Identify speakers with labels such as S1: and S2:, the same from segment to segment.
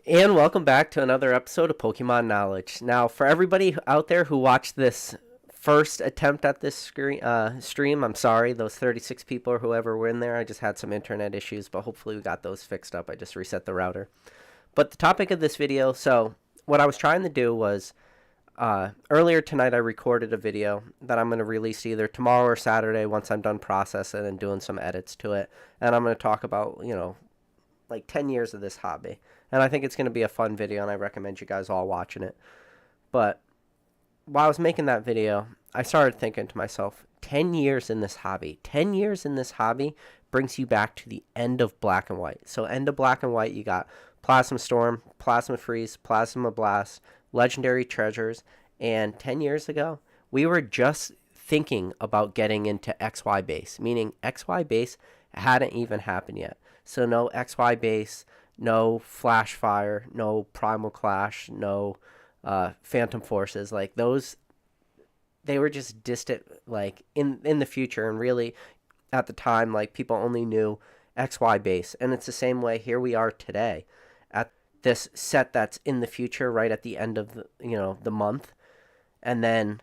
S1: And welcome back to another episode of Pokemon Knowledge. Now, for everybody out there who watched this first attempt at this stream, I'm sorry, those 36 people or whoever were in there. I just had some internet issues, but hopefully we got those fixed up. I just reset the router. But the topic of this video, so what I was trying to do was, earlier tonight I recorded a video that I'm going to release either tomorrow or Saturday once I'm done processing and doing some edits to it. And I'm going to talk about, like 10 years of this hobby. And I think it's going to be a fun video, and I recommend you guys all watching it. But while I was making that video, I started thinking to myself, 10 years in this hobby. 10 years in this hobby brings you back to the end of Black and White. So end of Black and White, you got Plasma Storm, Plasma Freeze, Plasma Blast, Legendary Treasures, and 10 years ago, we were just thinking about getting into XY base, meaning XY base hadn't even happened yet. So no XY base, no Flash Fire, no Primal Clash, no Phantom Forces. Like those, they were just distant, like in the future. And really, at the time, like people only knew XY base. And it's the same way here we are today at this set that's in the future, right at the end of the month. And then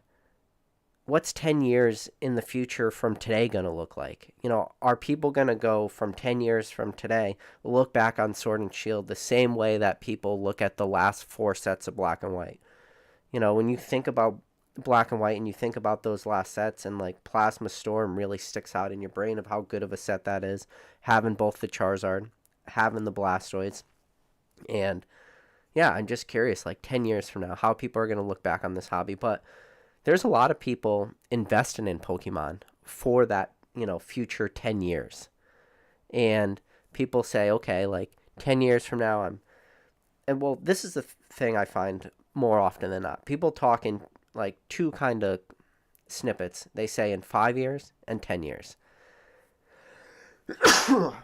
S1: what's 10 years in the future from today going to look like? Are people going to go from 10 years from today, look back on Sword and Shield the same way that people look at the last 4 sets of Black and White? When you think about Black and White and you think about those last sets, and like Plasma Storm really sticks out in your brain of how good of a set that is, having both the Charizard, having the Blastoids. And yeah, I'm just curious, like 10 years from now, how people are going to look back on this hobby. But there's a lot of people investing in Pokemon for that, future 10 years. And people say, okay, like 10 years from now, well, this is the thing I find more often than not. People talk in like two kind of snippets. They say in 5 years and 10 years. Shout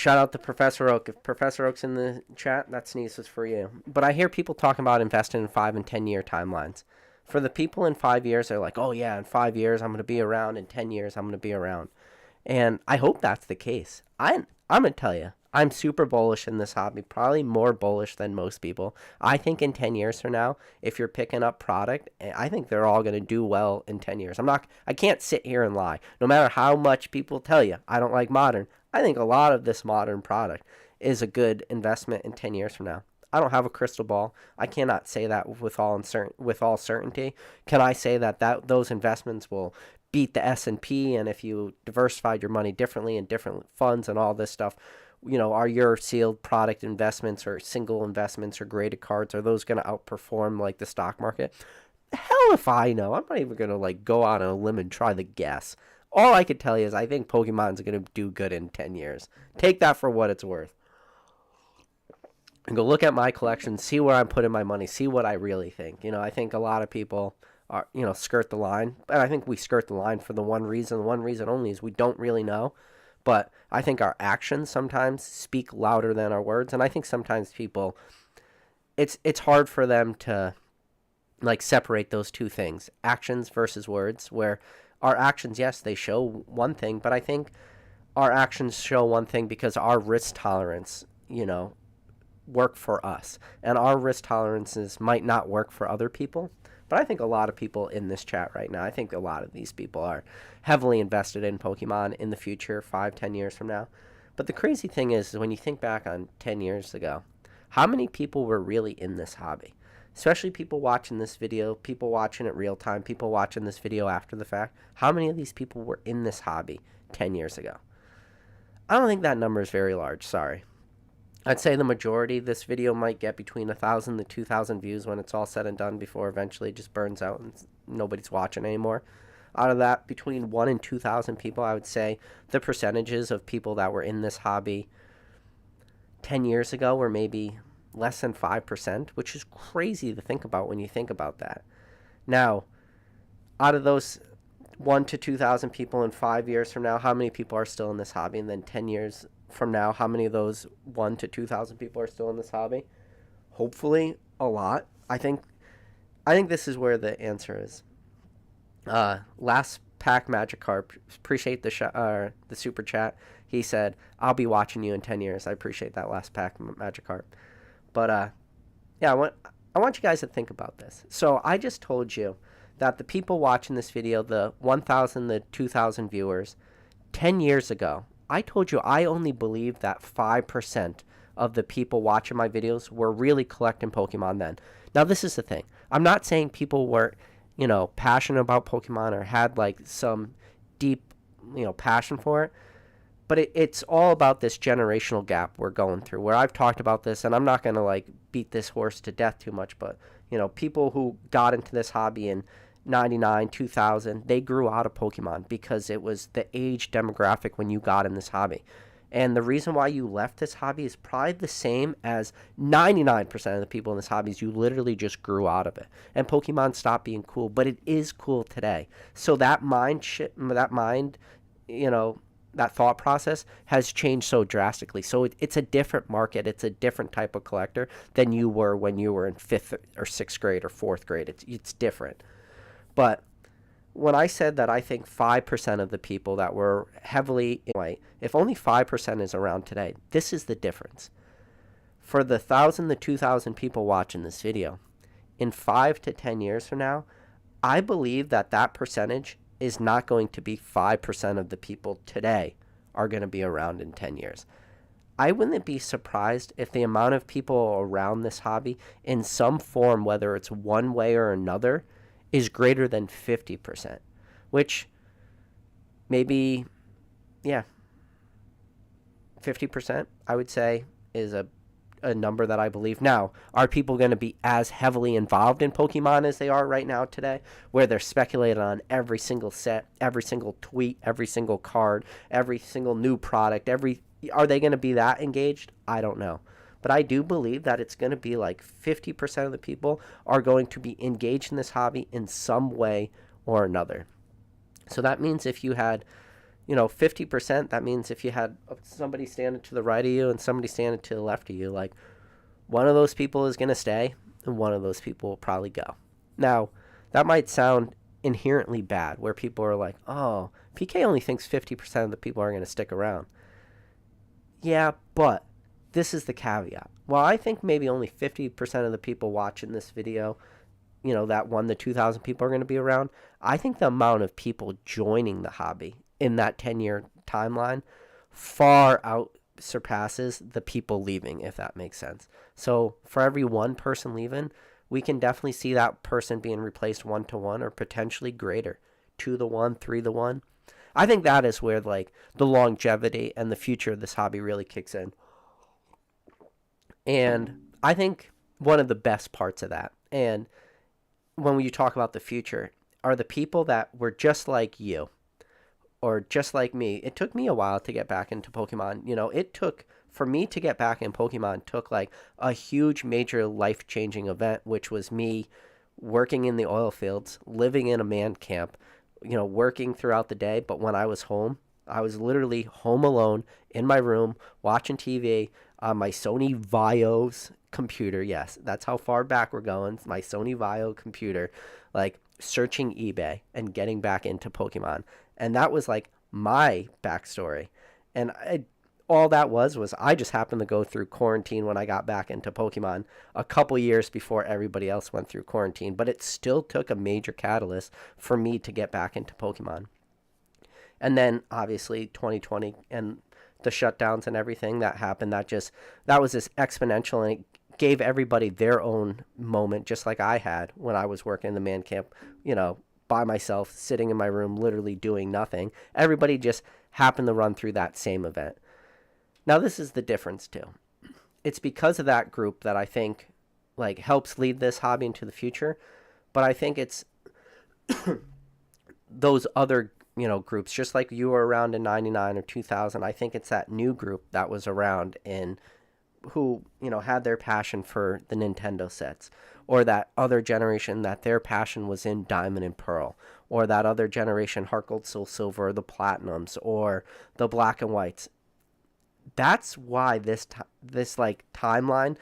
S1: out to Professor Oak. If Professor Oak's in the chat, that sneeze was for you. But I hear people talking about investing in 5 and 10 year timelines. For the people in 5 years, they're like, oh yeah, in 5 years I'm going to be around. In 10 years I'm going to be around. And I hope that's the case. I'm going to tell you, I'm super bullish in this hobby, probably more bullish than most people. I think in 10 years from now, if you're picking up product, I think they're all going to do well in 10 years. I can't sit here and lie. No matter how much people tell you I don't like modern, I think a lot of this modern product is a good investment in 10 years from now. I don't have a crystal ball. I cannot say that with all certainty. Can I say that those investments will beat the S&P, and if you diversified your money differently in different funds and all this stuff, are your sealed product investments or single investments or graded cards, are those going to outperform like the stock market? Hell if I know. I'm not even going to like go out on a limb and try to guess. All I could tell you is I think Pokemon's going to do good in 10 years. Take that for what it's worth. And go look at my collection, see where I'm putting my money, see what I really think. I think a lot of people are, skirt the line. And I think we skirt the line for the one reason only is we don't really know. But I think our actions sometimes speak louder than our words. And I think sometimes people, it's hard for them to like separate those two things, actions versus words, where our actions, yes, they show one thing, but I think our actions show one thing because our risk tolerance, work for us, and our risk tolerances might not work for other people. But I think a lot of people in this chat right now, I think a lot of these people are heavily invested in Pokemon in the future, 5-10 years from now. But the crazy thing is when you think back on 10 years ago, how many people were really in this hobby? Especially people watching this video, people watching it real time, people watching this video after the fact. How many of these people were in this hobby 10 years ago? I don't think that number is very large, sorry. I'd say the majority, this video might get between 1,000 to 2,000 views when it's all said and done before eventually it just burns out and nobody's watching anymore. Out of that, between 1 and 2,000 people, I would say the percentages of people that were in this hobby 10 years ago were maybe less than 5%, which is crazy to think about when you think about that. Now, out of those 1 to 2,000 people in 5 years from now, how many people are still in this hobby? And then 10 years from now, how many of those 1 to 2,000 people are still in this hobby? Hopefully a lot. I think this is where the answer is. Last pack Magikarp, appreciate the super chat. He said, I'll be watching you in 10 years. I appreciate that last pack Magikarp. But yeah, I want you guys to think about this. So I just told you that the people watching this video, the 1,000, the 2,000 viewers, 10 years ago, I told you I only believed that 5% of the people watching my videos were really collecting Pokemon then. Now, this is the thing. I'm not saying people were, passionate about Pokemon or had like some deep, passion for it. But it's all about this generational gap we're going through, where I've talked about this, and I'm not going to like beat this horse to death too much, but people who got into this hobby in 99, 2000, they grew out of Pokemon because it was the age demographic when you got in this hobby. And the reason why you left this hobby is probably the same as 99% of the people in this hobby is you literally just grew out of it. And Pokemon stopped being cool, but it is cool today. So that you know, that thought process has changed so drastically. So it's a different market. It's a different type of collector than you were when you were in 5th or 6th grade or 4th grade. It's different. But when I said that I think 5% of the people that were heavily white, if only 5% is around today, this is the difference. For the 1,000 to 2,000 people watching this video, in 5 to 10 years from now, I believe that percentage is not going to be 5% of the people today are going to be around in 10 years. I wouldn't be surprised if the amount of people around this hobby in some form, whether it's one way or another, is greater than 50%, which maybe, yeah, 50%, I would say, is a number that I believe. Now, are people going to be as heavily involved in Pokemon as they are right now today, where they're speculating on every single set, every single tweet, every single card, every single new product, are they going to be that engaged? I don't know. But I do believe that it's going to be like 50% of the people are going to be engaged in this hobby in some way or another. So that means if you had 50%, that means if you had somebody standing to the right of you and somebody standing to the left of you, like one of those people is going to stay and one of those people will probably go. Now, that might sound inherently bad, where people are like, oh, PK only thinks 50% of the people are going to stick around. Yeah, but this is the caveat. Well, I think maybe only 50% of the people watching this video, that 1 to 2,000 people are going to be around. I think the amount of people joining the hobby in that 10-year timeline far out surpasses the people leaving, if that makes sense. So for every one person leaving, we can definitely see that person being replaced 1-to-1 or potentially greater, 2-to-1, 3-to-1. I think that is where like the longevity and the future of this hobby really kicks in. And I think one of the best parts of that, and when you talk about the future, are the people that were just like you or just like me. It took me a while to get back into Pokemon. It took, for me to get back in Pokemon, took like a huge major life-changing event, which was me working in the oil fields, living in a man camp, working throughout the day. But when I was home, I was literally home alone in my room watching TV on my Sony Vaio's computer. Yes, that's how far back we're going. My Sony Vaio computer, like searching eBay and getting back into Pokemon. And that was like my backstory. And all that was I just happened to go through quarantine when I got back into Pokemon a couple years before everybody else went through quarantine. But it still took a major catalyst for me to get back into Pokemon. And then obviously 2020 and the shutdowns and everything that happened, that was just exponential, and it gave everybody their own moment, just like I had when I was working in the man camp, by myself, sitting in my room, literally doing nothing. Everybody just happened to run through that same event. Now, this is the difference too. It's because of that group that I think like helps lead this hobby into the future, but I think it's those other groups, just like you were around in 99 or 2000. I think it's that new group that was around in who had their passion for the Nintendo sets, or that other generation that their passion was in Diamond and Pearl, or that other generation Heart Gold, Soul Silver, or the Platinums, or the Black and Whites. That's why this like timeline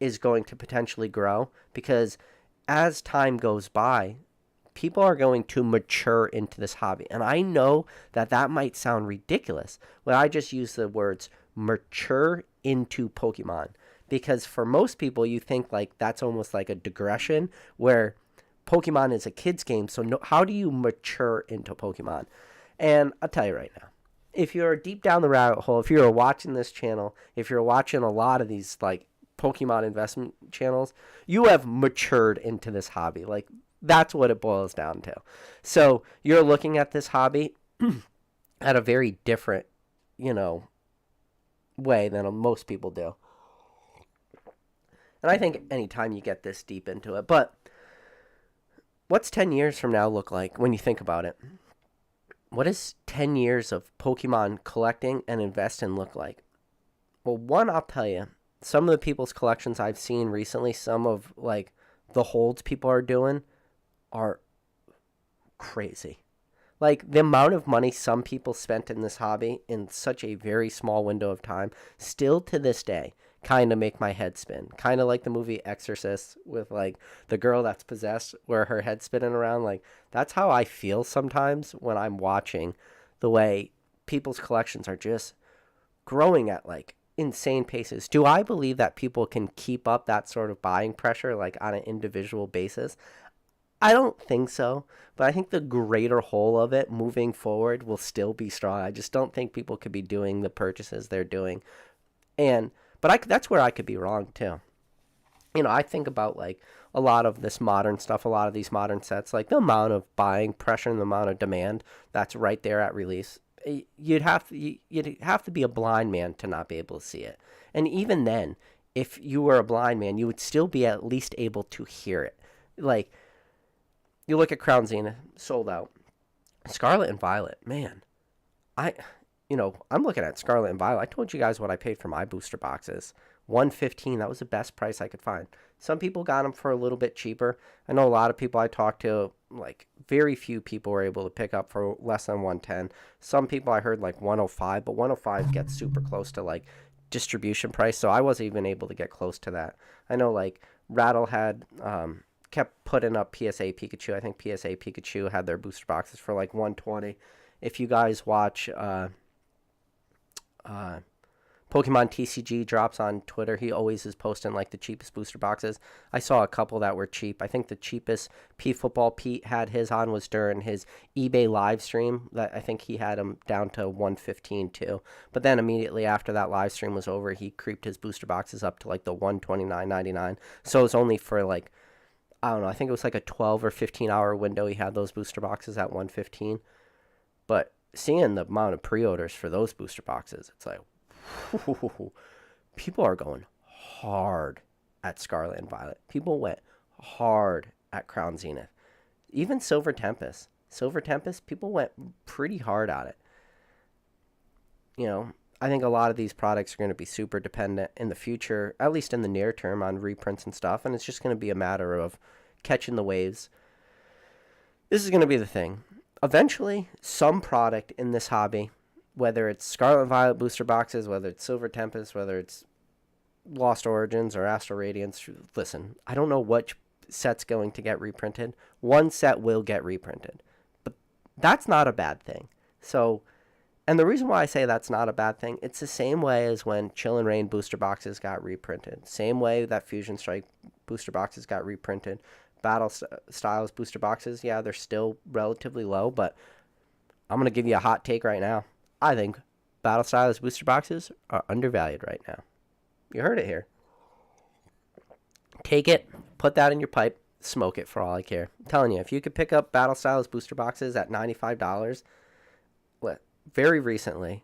S1: is going to potentially grow, because as time goes by, people are going to mature into this hobby. And I know that might sound ridiculous when I just use the words mature into Pokemon, because for most people, you think like that's almost like a digression where Pokemon is a kid's game. So how do you mature into Pokemon? And I'll tell you right now, if you're deep down the rabbit hole, if you're watching this channel, if you're watching a lot of these like Pokemon investment channels, you have matured into this hobby. Like that's what it boils down to. So you're looking at this hobby at a very different, you know, way than most people do. And I think anytime you get this deep into it, but what's 10 years from now look like when you think about it? What does 10 years of Pokemon collecting and investing look like? Well, one, I'll tell you, some of the people's collections I've seen recently, some of like the holds people are doing are crazy. Like the amount of money some people spent in this hobby in such a very small window of time, still to this day, kind of make my head spin. Kind of like the movie Exorcist with like the girl that's possessed where her head's spinning around. Like that's how I feel sometimes when I'm watching the way people's collections are just growing at like insane paces. Do I believe that people can keep up that sort of buying pressure like on an individual basis? I don't think so, but I think the greater whole of it moving forward will still be strong. I just don't think people could be doing the purchases they're doing. But that's where I could be wrong too. You know, I think about like a lot of this modern stuff, a lot of these modern sets, like the amount of buying pressure and the amount of demand that's right there at release. You'd have to be a blind man to not be able to see it. And even then, if you were a blind man, you would still be at least able to hear it. Like, you look at Crown Zenith, sold out. Scarlet and Violet, man. I'm looking at Scarlet and Violet. I told you guys what I paid for my booster boxes. $115. That was the best price I could find. Some people got them for a little bit cheaper. I know a lot of people I talked to, like very few people were able to pick up for less than 110. Some people I heard like 105, but 105 gets super close to like distribution price, so I wasn't even able to get close to that. I know like Rattle had kept putting up PSA Pikachu. I think PSA Pikachu had their booster boxes for like 120. If you guys watch Pokemon TCG drops on Twitter, he always is posting like the cheapest booster boxes. I saw a couple that were cheap. I think the cheapest Football Pete had his on was during his eBay live stream. That I think he had him down to 115 too. But then immediately after that live stream was over, he creeped his booster boxes up to like the 129.99. So it's only for like, I don't know, I think it was like a 12 or 15 hour window he had those booster boxes at 115. But seeing the amount of pre-orders for those booster boxes, it's like, people are going hard at Scarlet and Violet. People went hard at Crown Zenith. Even Silver Tempest. People went pretty hard at it. You know, I think a lot of these products are going to be super dependent in the future, at least in the near term, on reprints and stuff, and it's just going to be a matter of catching the waves. This is going to be the thing. Eventually, some product in this hobby, whether it's Scarlet and Violet booster boxes, whether it's Silver Tempest, whether it's Lost Origins or Astral Radiance, listen, I don't know which set's going to get reprinted. One set will get reprinted, but that's not a bad thing. So, and the reason why I say that's not a bad thing, it's the same way as when Chill and Rain booster boxes got reprinted. Same way that Fusion Strike booster boxes got reprinted. Battle Styles booster boxes, yeah, they're still relatively low, but I'm going to give you a hot take right now. I think Battle Styles booster boxes are undervalued right now. You heard it here. Take it, put that in your pipe, smoke it for all I care. I'm telling you, if you could pick up Battle Styles booster boxes at $95, very recently,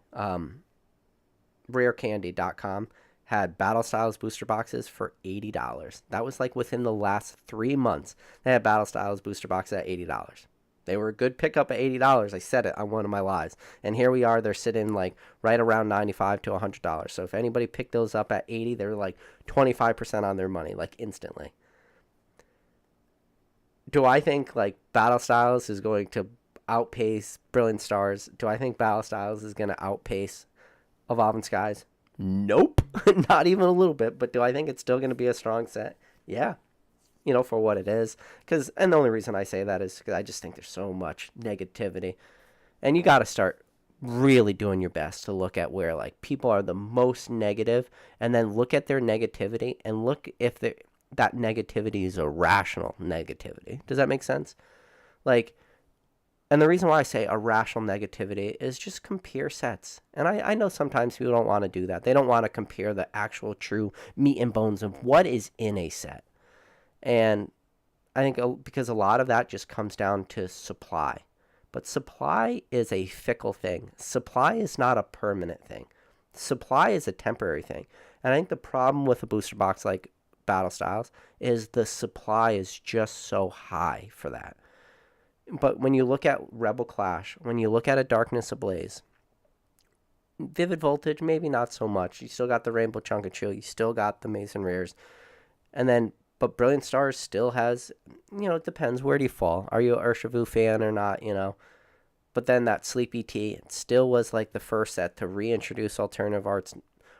S1: rarecandy.com had Battle Styles booster boxes for $80. That was like within the last 3 months. They had Battle Styles booster boxes at $80. They were a good pickup at $80. I said it on one of my lives. And here we are. They're sitting like right around $95 to $100. So if anybody picked those up at $80, they're like 25% on their money, like instantly. Do I think like Battle Styles is going to outpace Brilliant Stars? Do I think Battle Styles is going to outpace Evolving Skies? Nope. Not even a little bit. But do I think it's still going to be a strong set? Yeah. You know, for what it is. And the only reason I say that is because I just think there's so much negativity. And you got to start really doing your best to look at where like people are the most negative, and then look at their negativity and look if that negativity is a rational negativity. Does that make sense? Like, and the reason why I say irrational negativity is just compare sets. And I know sometimes people don't want to do that. They don't want to compare the actual true meat and bones of what is in a set. And I think because a lot of that just comes down to supply. But supply is a fickle thing. Supply is not a permanent thing. Supply is a temporary thing. And I think the problem with a booster box like Battle Styles is the supply is just so high for that. But when you look at Rebel Clash, when you look at a Darkness Ablaze, Vivid Voltage, maybe not so much. You still got the Rainbow Chunk and Chill. You still got the Mason Rares. And then, but Brilliant Stars still has, it depends. Where do you fall? Are you a Urshifu fan or not, But then that Sleepy Tea, it still was like the first set to reintroduce alternative arts.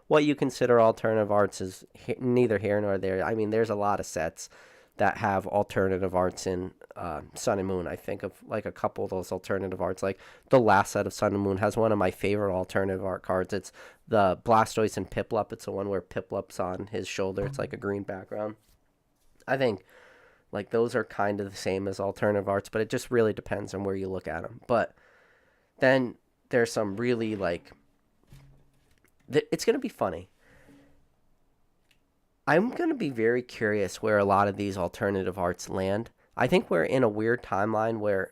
S1: What you consider alternative arts is neither here nor there. I mean, there's a lot of sets that have alternative arts in Sun and Moon. I think of like a couple of those alternative arts. Like the last set of Sun and Moon has one of my favorite alternative art cards. It's the Blastoise and Piplup. It's the one where Piplup's on his shoulder. It's like a green background. I think like those are kind of the same as alternative arts, but it just really depends on where you look at them. But then there's some really like, it's going to be funny. I'm going to be very curious where a lot of these alternative arts land. I think we're in a weird timeline where,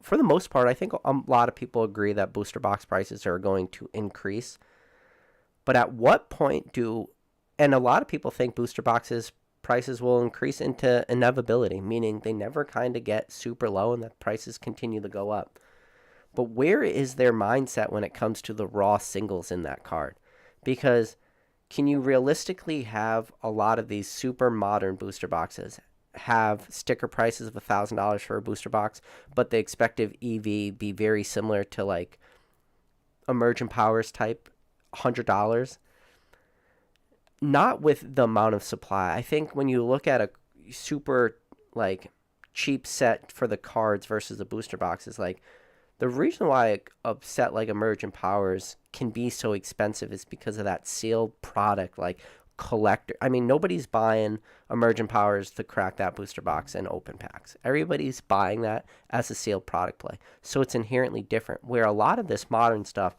S1: for the most part, I think a lot of people agree that booster box prices are going to increase. But at what point and a lot of people think booster boxes prices will increase into inevitability, meaning they never kind of get super low and the prices continue to go up. But where is their mindset when it comes to the raw singles in that card? Because can you realistically have a lot of these super modern booster boxes have sticker prices of $1,000 for a booster box, but the expected EV be very similar to like Emergent Powers type $100? Not with the amount of supply. I think when you look at a super like cheap set for the cards versus the booster boxes, like the reason why a set like Emergent Powers can be so expensive is because of that sealed product, like collector. I mean, nobody's buying Emergent Powers to crack that booster box and open packs. Everybody's buying that as a sealed product play. So it's inherently different. Where a lot of this modern stuff,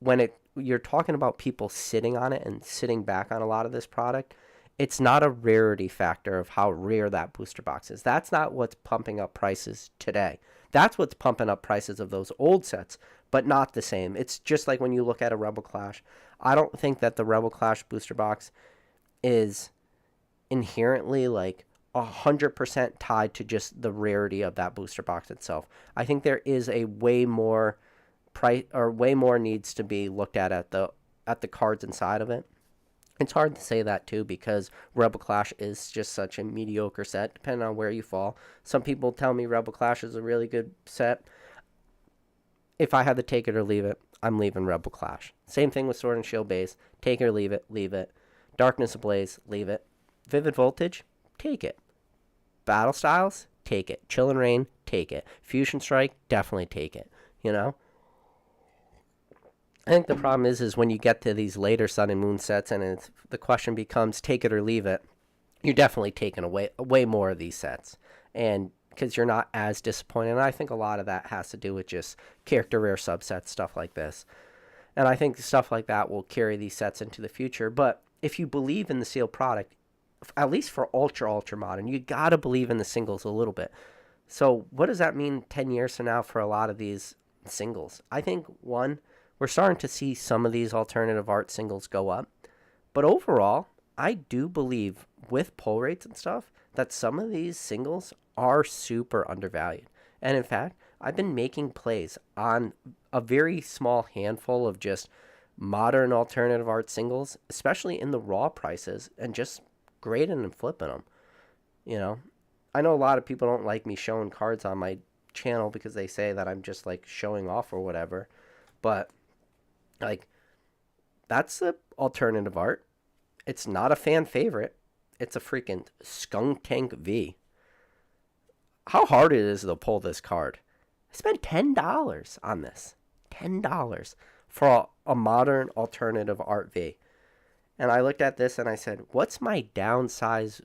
S1: when you're talking about people sitting on it and sitting back on a lot of this product, it's not a rarity factor of how rare that booster box is. That's not what's pumping up prices today. That's what's pumping up prices of those old sets, but not the same. It's just like when you look at a Rebel Clash. I don't think that the Rebel Clash booster box is inherently like 100% tied to just the rarity of that booster box itself. I think there is a way more price, or way more needs to be looked at the cards inside of it. It's hard to say that too because Rebel Clash is just such a mediocre set, depending on where you fall. Some people tell me Rebel Clash is a really good set. If I had to take it or leave it, I'm leaving Rebel Clash. Same thing with Sword and Shield base. Take it or leave it, leave it. Darkness Ablaze, leave it. Vivid Voltage, take it. Battle Styles, take it. Chill and Rain, take it. Fusion Strike, definitely take it. I think the problem is when you get to these later Sun and Moon sets and the question becomes take it or leave it, you're definitely taking away way more of these sets. And because you're not as disappointed. And I think a lot of that has to do with just character rare subsets, stuff like this. And I think stuff like that will carry these sets into the future. But if you believe in the sealed product, at least for ultra modern, you got to believe in the singles a little bit. So what does that mean 10 years from now for a lot of these singles? I think, one, we're starting to see some of these alternative art singles go up. But overall, I do believe with pull rates and stuff that some of these singles are super undervalued. And in fact, I've been making plays on a very small handful of just modern alternative art singles, especially in the raw prices, and just grading and flipping them. I know a lot of people don't like me showing cards on my channel because they say that I'm just like showing off or whatever. But like, that's the alternative art. It's not a fan favorite. It's a freaking Skunk Tank V. How hard it is to pull this card. I spent $10 on this. $10 for a modern alternative art V. And I looked at this and I said, what's my downside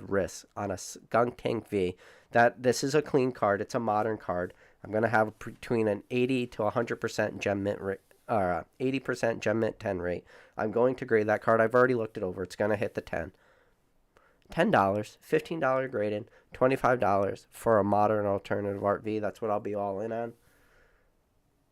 S1: risk on a Skunk Tank V? That this is a clean card. It's a modern card. I'm going to have between an 80 to 100% gem mint rate, 80% gem mint 10 rate. I'm going to grade that card. I've already looked it over. It's going to hit the 10. $10, $15 graded, $25 for a modern alternative art V. That's what I'll be all in on.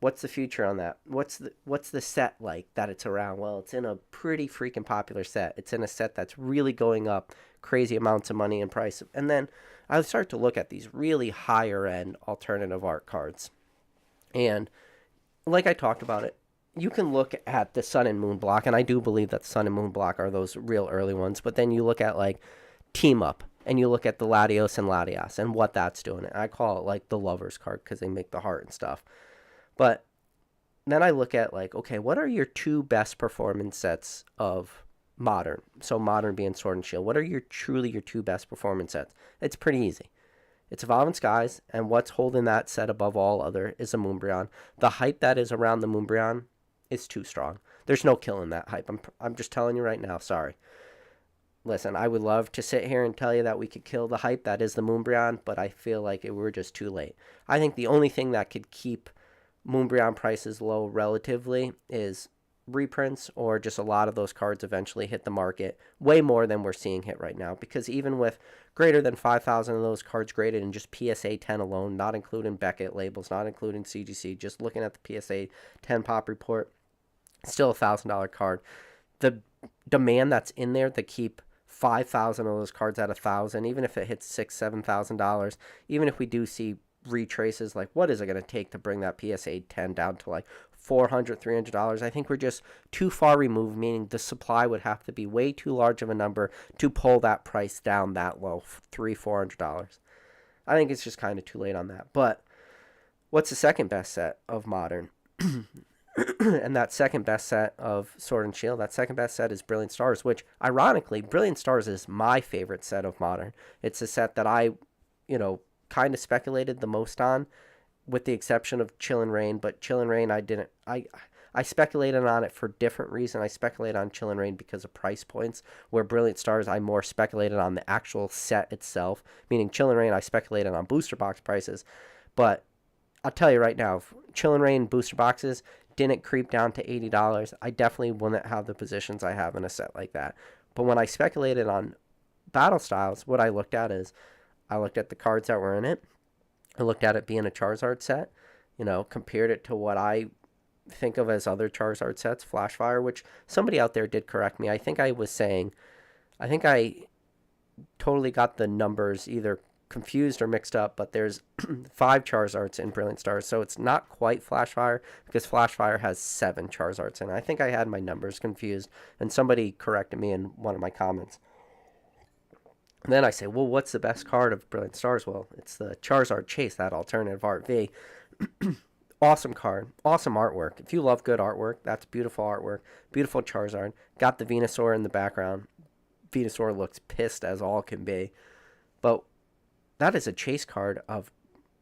S1: What's the future on that? What's the set like that it's around? Well, it's in a pretty freaking popular set. It's in a set that's really going up crazy amounts of money in price. And then I start to look at these really higher end alternative art cards. And like I talked about it, you can look at the Sun and Moon block, and I do believe that the Sun and Moon block are those real early ones. But then you look at like Team Up, and you look at the Latios and Latias and what that's doing. I call it like the Lovers card because they make the heart and stuff. But then I look at like, okay, what are your two best performance sets of modern? So modern being Sword and Shield. What are your two best performance sets? It's pretty easy. It's Evolving Skies, and what's holding that set above all other is a Moonbryon. The hype that is around the Moonbryon is too strong. There's no killing that hype. I'm just telling you right now. Sorry. Listen, I would love to sit here and tell you that we could kill the hype that is the Moonbryon, but I feel like we're just too late. I think the only thing that could keep Moonbryon prices low relatively is reprints, or just a lot of those cards eventually hit the market way more than we're seeing hit right now, because even with greater than 5,000 of those cards graded in just PSA 10 alone, not including Beckett labels, not including CGC, just looking at the PSA 10 pop report, still a $1,000 card. The demand that's in there to keep 5,000 of those cards at 1,000, even if it hits $6,000-$7,000, even if we do see retraces, like what is it going to take to bring that PSA 10 down to like $400-$300? I think we're just too far removed, meaning the supply would have to be way too large of a number to pull that price down that low, $300-$400. I think it's just kind of too late on that. But what's the second best set of modern? And that second best set of Sword and Shield, that second best set is Brilliant Stars, which ironically, Brilliant Stars is my favorite set of modern. It's a set that I, kind of speculated the most on, with the exception of Chill and Rain. But Chill and Rain, I speculated on it for different reason. I speculated on Chill and Rain because of price points, where Brilliant Stars, I more speculated on the actual set itself, meaning Chill and Rain, I speculated on booster box prices. But I'll tell you right now, if Chill and Rain booster boxes didn't creep down to $80, I definitely wouldn't have the positions I have in a set like that. But when I speculated on battle styles, what I looked at is, I looked at the cards that were in it. I looked at it being a Charizard set, compared it to what I think of as other Charizard sets, Flashfire, which somebody out there did correct me. I think I totally got the numbers either confused or mixed up, but there's 5 Charizards in Brilliant Stars, so it's not quite Flashfire, because Flashfire has 7 Charizards in it. I think I had my numbers confused, and somebody corrected me in one of my comments. And then I say, well, what's the best card of Brilliant Stars? Well, it's the Charizard Chase, that alternative art V. Awesome card, awesome artwork. If you love good artwork, that's beautiful artwork. Beautiful Charizard. Got the Venusaur in the background. Venusaur looks pissed as all can be. But that is a chase card of,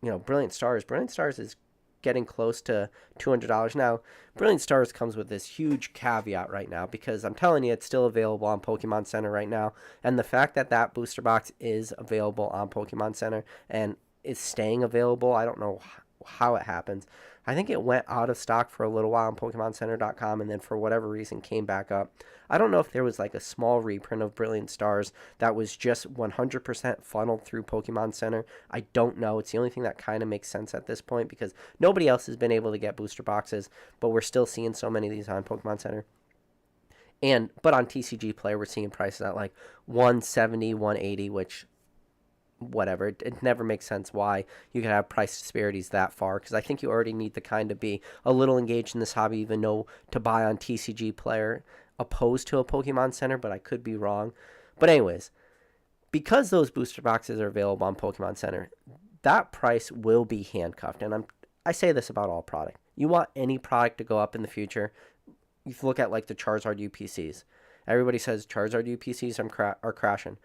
S1: Brilliant Stars. Brilliant Stars is getting close to $200 now. Brilliant Stars comes with this huge caveat right now, because I'm telling you, it's still available on Pokemon Center right now. And the fact that that booster box is available on Pokemon Center and is staying available, I don't know how it happens. I think it went out of stock for a little while on PokemonCenter.com, and then for whatever reason came back up. I don't know if there was like a small reprint of Brilliant Stars that was just 100% funneled through Pokemon Center. I don't know. It's the only thing that kind of makes sense at this point, because nobody else has been able to get booster boxes, but we're still seeing so many of these on Pokemon Center. But on TCG Player, we're seeing prices at like $170, $180, which, whatever, it never makes sense why you could have price disparities that far, because I think you already need to kind of be a little engaged in this hobby even though to buy on TCG Player opposed to a Pokemon Center, but I could be wrong. But anyways, because those booster boxes are available on Pokemon Center, that price will be handcuffed. And I say this about all product. You want any product to go up in the future, you look at like the Charizard UPCs. Everybody says Charizard UPCs are crashing.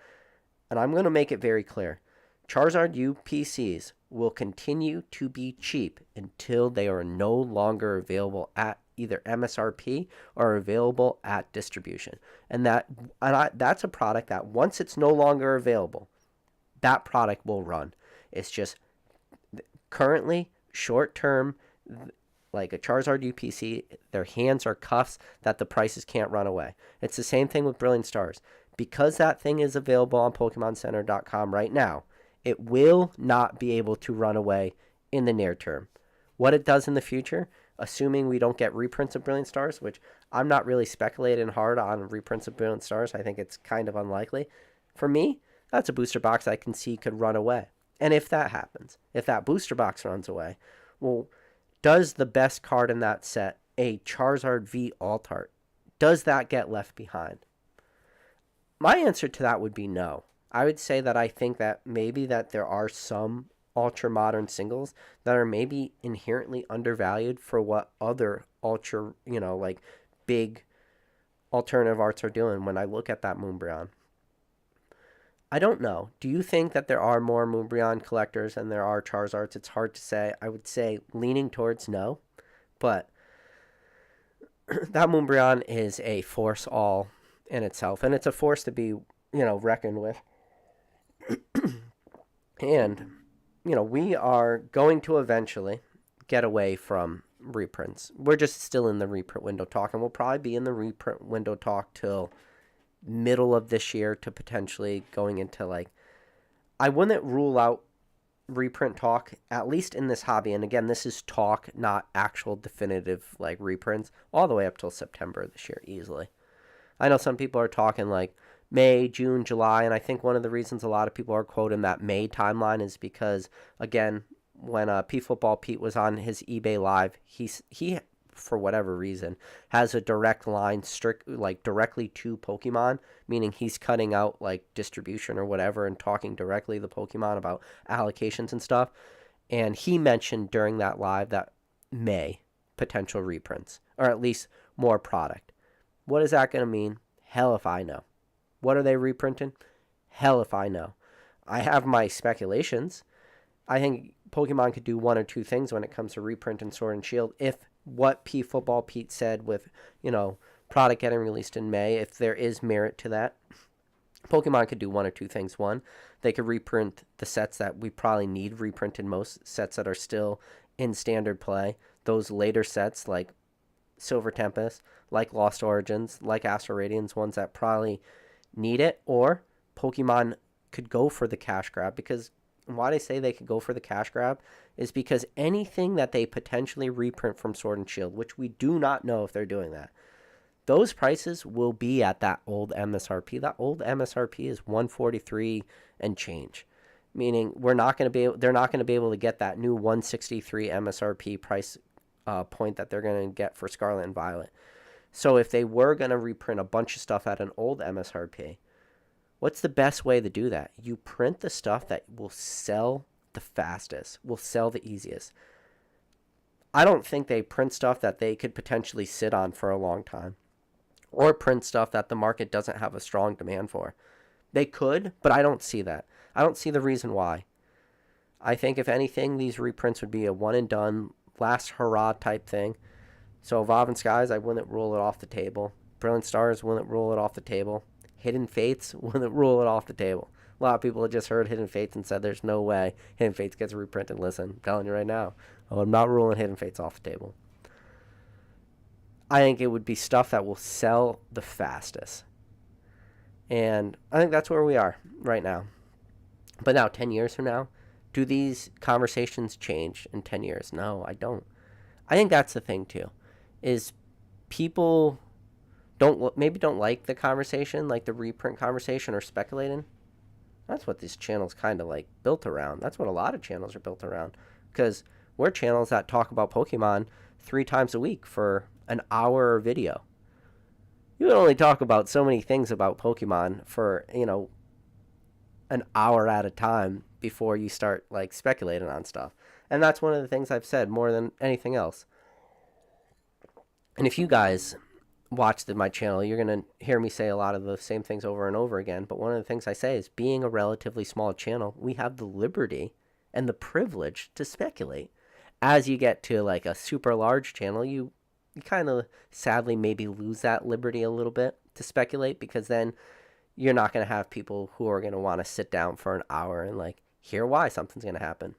S1: And I'm going to make it very clear. Charizard UPCs will continue to be cheap until they are no longer available at either MSRP or available at distribution. And that's a product that once it's no longer available, that product will run. It's just currently short term, like a Charizard UPC, their hands are cuffs that the prices can't run away. It's the same thing with Brilliant Stars. Because that thing is available on PokemonCenter.com right now, it will not be able to run away in the near term. What it does in the future, assuming we don't get reprints of Brilliant Stars, which I'm not really speculating hard on reprints of Brilliant Stars. I think it's kind of unlikely. For me, that's a booster box I can see could run away. And if that happens, if that booster box runs away, well, does the best card in that set, a Charizard V Altart, does that get left behind? My answer to that would be no. I would say that I think that maybe that there are some ultra modern singles that are maybe inherently undervalued for what other ultra, like big alternative arts are doing when I look at that Moonbreon. I don't know. Do you think that there are more Moonbreon collectors than there are Charizards? It's hard to say. I would say leaning towards no. But that Moonbreon is a force all in itself. And it's a force to be, reckoned with. And, we are going to eventually get away from reprints. We're just still in the reprint window talk. And we'll probably be in the reprint window talk till middle of this year to potentially going into I wouldn't rule out reprint talk, at least in this hobby. And again, this is talk, not actual definitive reprints, all the way up till September this year easily. I know some people are talking May, June, July, and I think one of the reasons a lot of people are quoting that May timeline is because, again, when P Football Pete was on his eBay Live, he for whatever reason, has a direct line directly to Pokemon, meaning he's cutting out distribution or whatever and talking directly to Pokemon about allocations and stuff. And he mentioned during that live that May potential reprints, or at least more product. What is that going to mean? Hell if I know. What are they reprinting? Hell if I know. I have my speculations. I think Pokemon could do one or two things when it comes to reprint and Sword and Shield if what P Football Pete said with, product getting released in May, if there is merit to that. Pokemon could do one or two things. One, they could reprint the sets that we probably need reprinted, most sets that are still in standard play. Those later sets like Silver Tempest, like Lost Origins, like Astral Radiance, ones that probably need it. Or Pokemon could go for the cash grab, because why they say they could go for the cash grab is because anything that they potentially reprint from Sword and Shield, which we do not know if they're doing that, those prices will be at that old MSRP. That old MSRP is $143 and change, meaning they're not going to be able to get that new $163 MSRP price point that they're going to get for Scarlet and Violet. So if they were going to reprint a bunch of stuff at an old MSRP, what's the best way to do that? You print the stuff that will sell the fastest, will sell the easiest. I don't think they print stuff that they could potentially sit on for a long time, or print stuff that the market doesn't have a strong demand for. They could, but I don't see that. I don't see the reason why. I think if anything, these reprints would be a one and done, last hurrah type thing. So Evolving Skies, I wouldn't rule it off the table. Brilliant Stars, wouldn't rule it off the table. Hidden Fates, wouldn't rule it off the table. A lot of people have just heard Hidden Fates and said there's no way Hidden Fates gets reprinted. Listen, I'm telling you right now, I'm not ruling Hidden Fates off the table. I think it would be stuff that will sell the fastest. And I think that's where we are right now. But now, 10 years from now, do these conversations change in 10 years? No, I don't. I think that's the thing, too, is people don't like the conversation, like the reprint conversation or speculating. That's what this channel's kind of built around. That's what a lot of channels are built around, because we're channels that talk about Pokemon 3 times a week for an hour video. You would only talk about so many things about Pokemon for, an hour at a time before you start speculating on stuff. And that's one of the things I've said more than anything else. And if you guys watch my channel, you're going to hear me say a lot of the same things over and over again. But one of the things I say is, being a relatively small channel, we have the liberty and the privilege to speculate. As you get to like a super large channel, you kind of sadly maybe lose that liberty a little bit to speculate, because then you're not going to have people who are going to want to sit down for an hour and like hear why something's going to happen.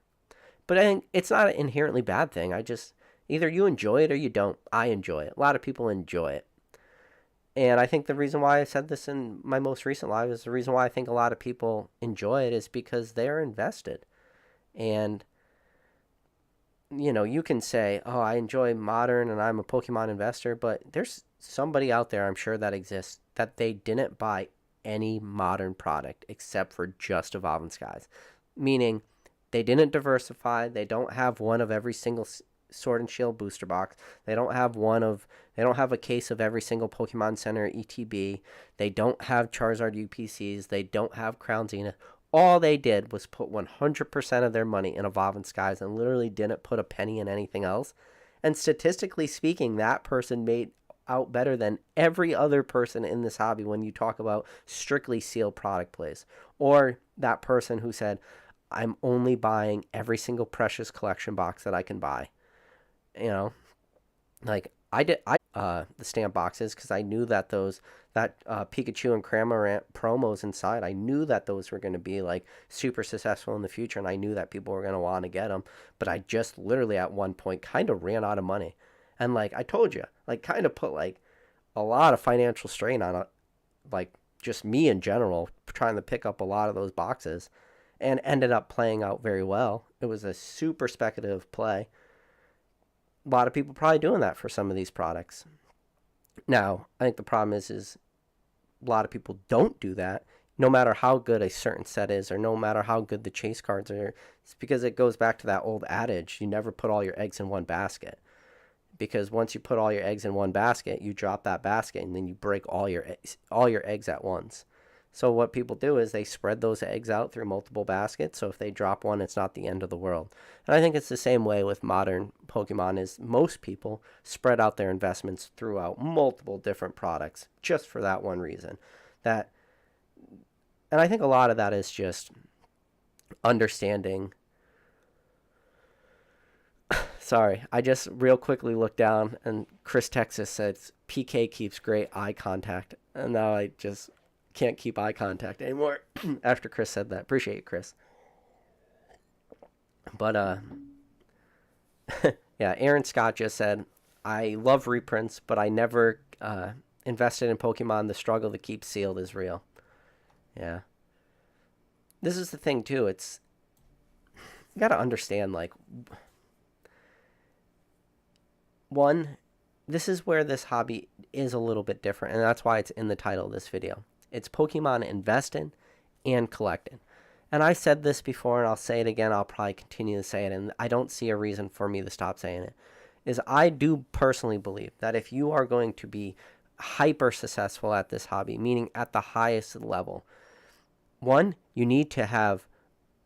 S1: But I think it's not an inherently bad thing. I just, either you enjoy it or you don't. I enjoy it. A lot of people enjoy it. And I think the reason why I said this in my most recent live is the reason why I think a lot of people enjoy it is because they're invested. And, you know, you can say, oh, I enjoy modern and I'm a Pokemon investor, but there's somebody out there, I'm sure, that exists that they didn't buy any modern product except for just Evolving Skies. Meaning they didn't diversify. They don't have one of every single Sword and Shield booster box. They don't have a case of every single Pokemon Center ETB. They don't have Charizard UPCs. They don't have Crown Zenith. All they did was put 100% of their money in Evolving Skies and literally didn't put a penny in anything else. And statistically speaking, that person made out better than every other person in this hobby when you talk about strictly sealed product plays. Or that person who said, I'm only buying every single Precious Collection box that I can buy. You know, like I did the stamp boxes, because I knew that Pikachu and Cramorant promos inside, I knew that those were going to be like super successful in the future, and I knew that people were going to want to get them. But I just literally at one point kind of ran out of money, and like I told you, like kind of put like a lot of financial strain on it, like just me in general trying to pick up a lot of those boxes, and ended up playing out very well. It was a super speculative play. A lot of people probably doing that for some of these products. Now, I think the problem is a lot of people don't do that, no matter how good a certain set is, or no matter how good the chase cards are. It's because it goes back to that old adage, you never put all your eggs in one basket. Because once you put all your eggs in one basket, you drop that basket, and then you break all your eggs at once. So what people do is they spread those eggs out through multiple baskets. So if they drop one, it's not the end of the world. And I think it's the same way with modern Pokemon, is most people spread out their investments throughout multiple different products just for that one reason. And I think a lot of that is just understanding. Sorry, I just real quickly looked down, and Chris Texas says PK keeps great eye contact. And now I just can't keep eye contact anymore after Chris said that. Appreciate you, Chris. But yeah, Aaron Scott just said, I love reprints, but I never invested in Pokemon. The struggle to keep sealed is real. Yeah. This is the thing too. It's, you got to understand, like, one, this is where this hobby is a little bit different, and that's why it's in the title of this video. It's Pokemon investing and collecting. And I said this before, and I'll say it again. I'll probably continue to say it, and I don't see a reason for me to stop saying it. Is I do personally believe that if you are going to be hyper successful at this hobby, meaning at the highest level, one, you need to have,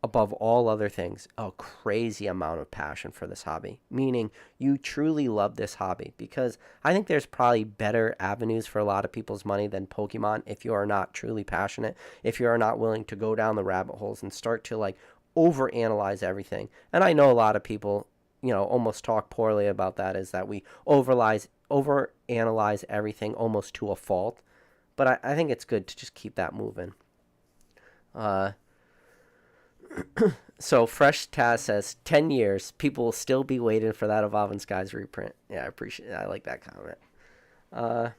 S1: above all other things, a crazy amount of passion for this hobby, meaning you truly love this hobby. Because I think there's probably better avenues for a lot of people's money than Pokemon if you are not truly passionate, if you are not willing to go down the rabbit holes and start to like overanalyze everything. And I know a lot of people, you know, almost talk poorly about that, is that we overanalyze everything almost to a fault. But I think it's good to just keep that moving. So Fresh Taz says 10 years, people will still be waiting for that Evolving Skies reprint. Yeah, I appreciate it. I like that comment.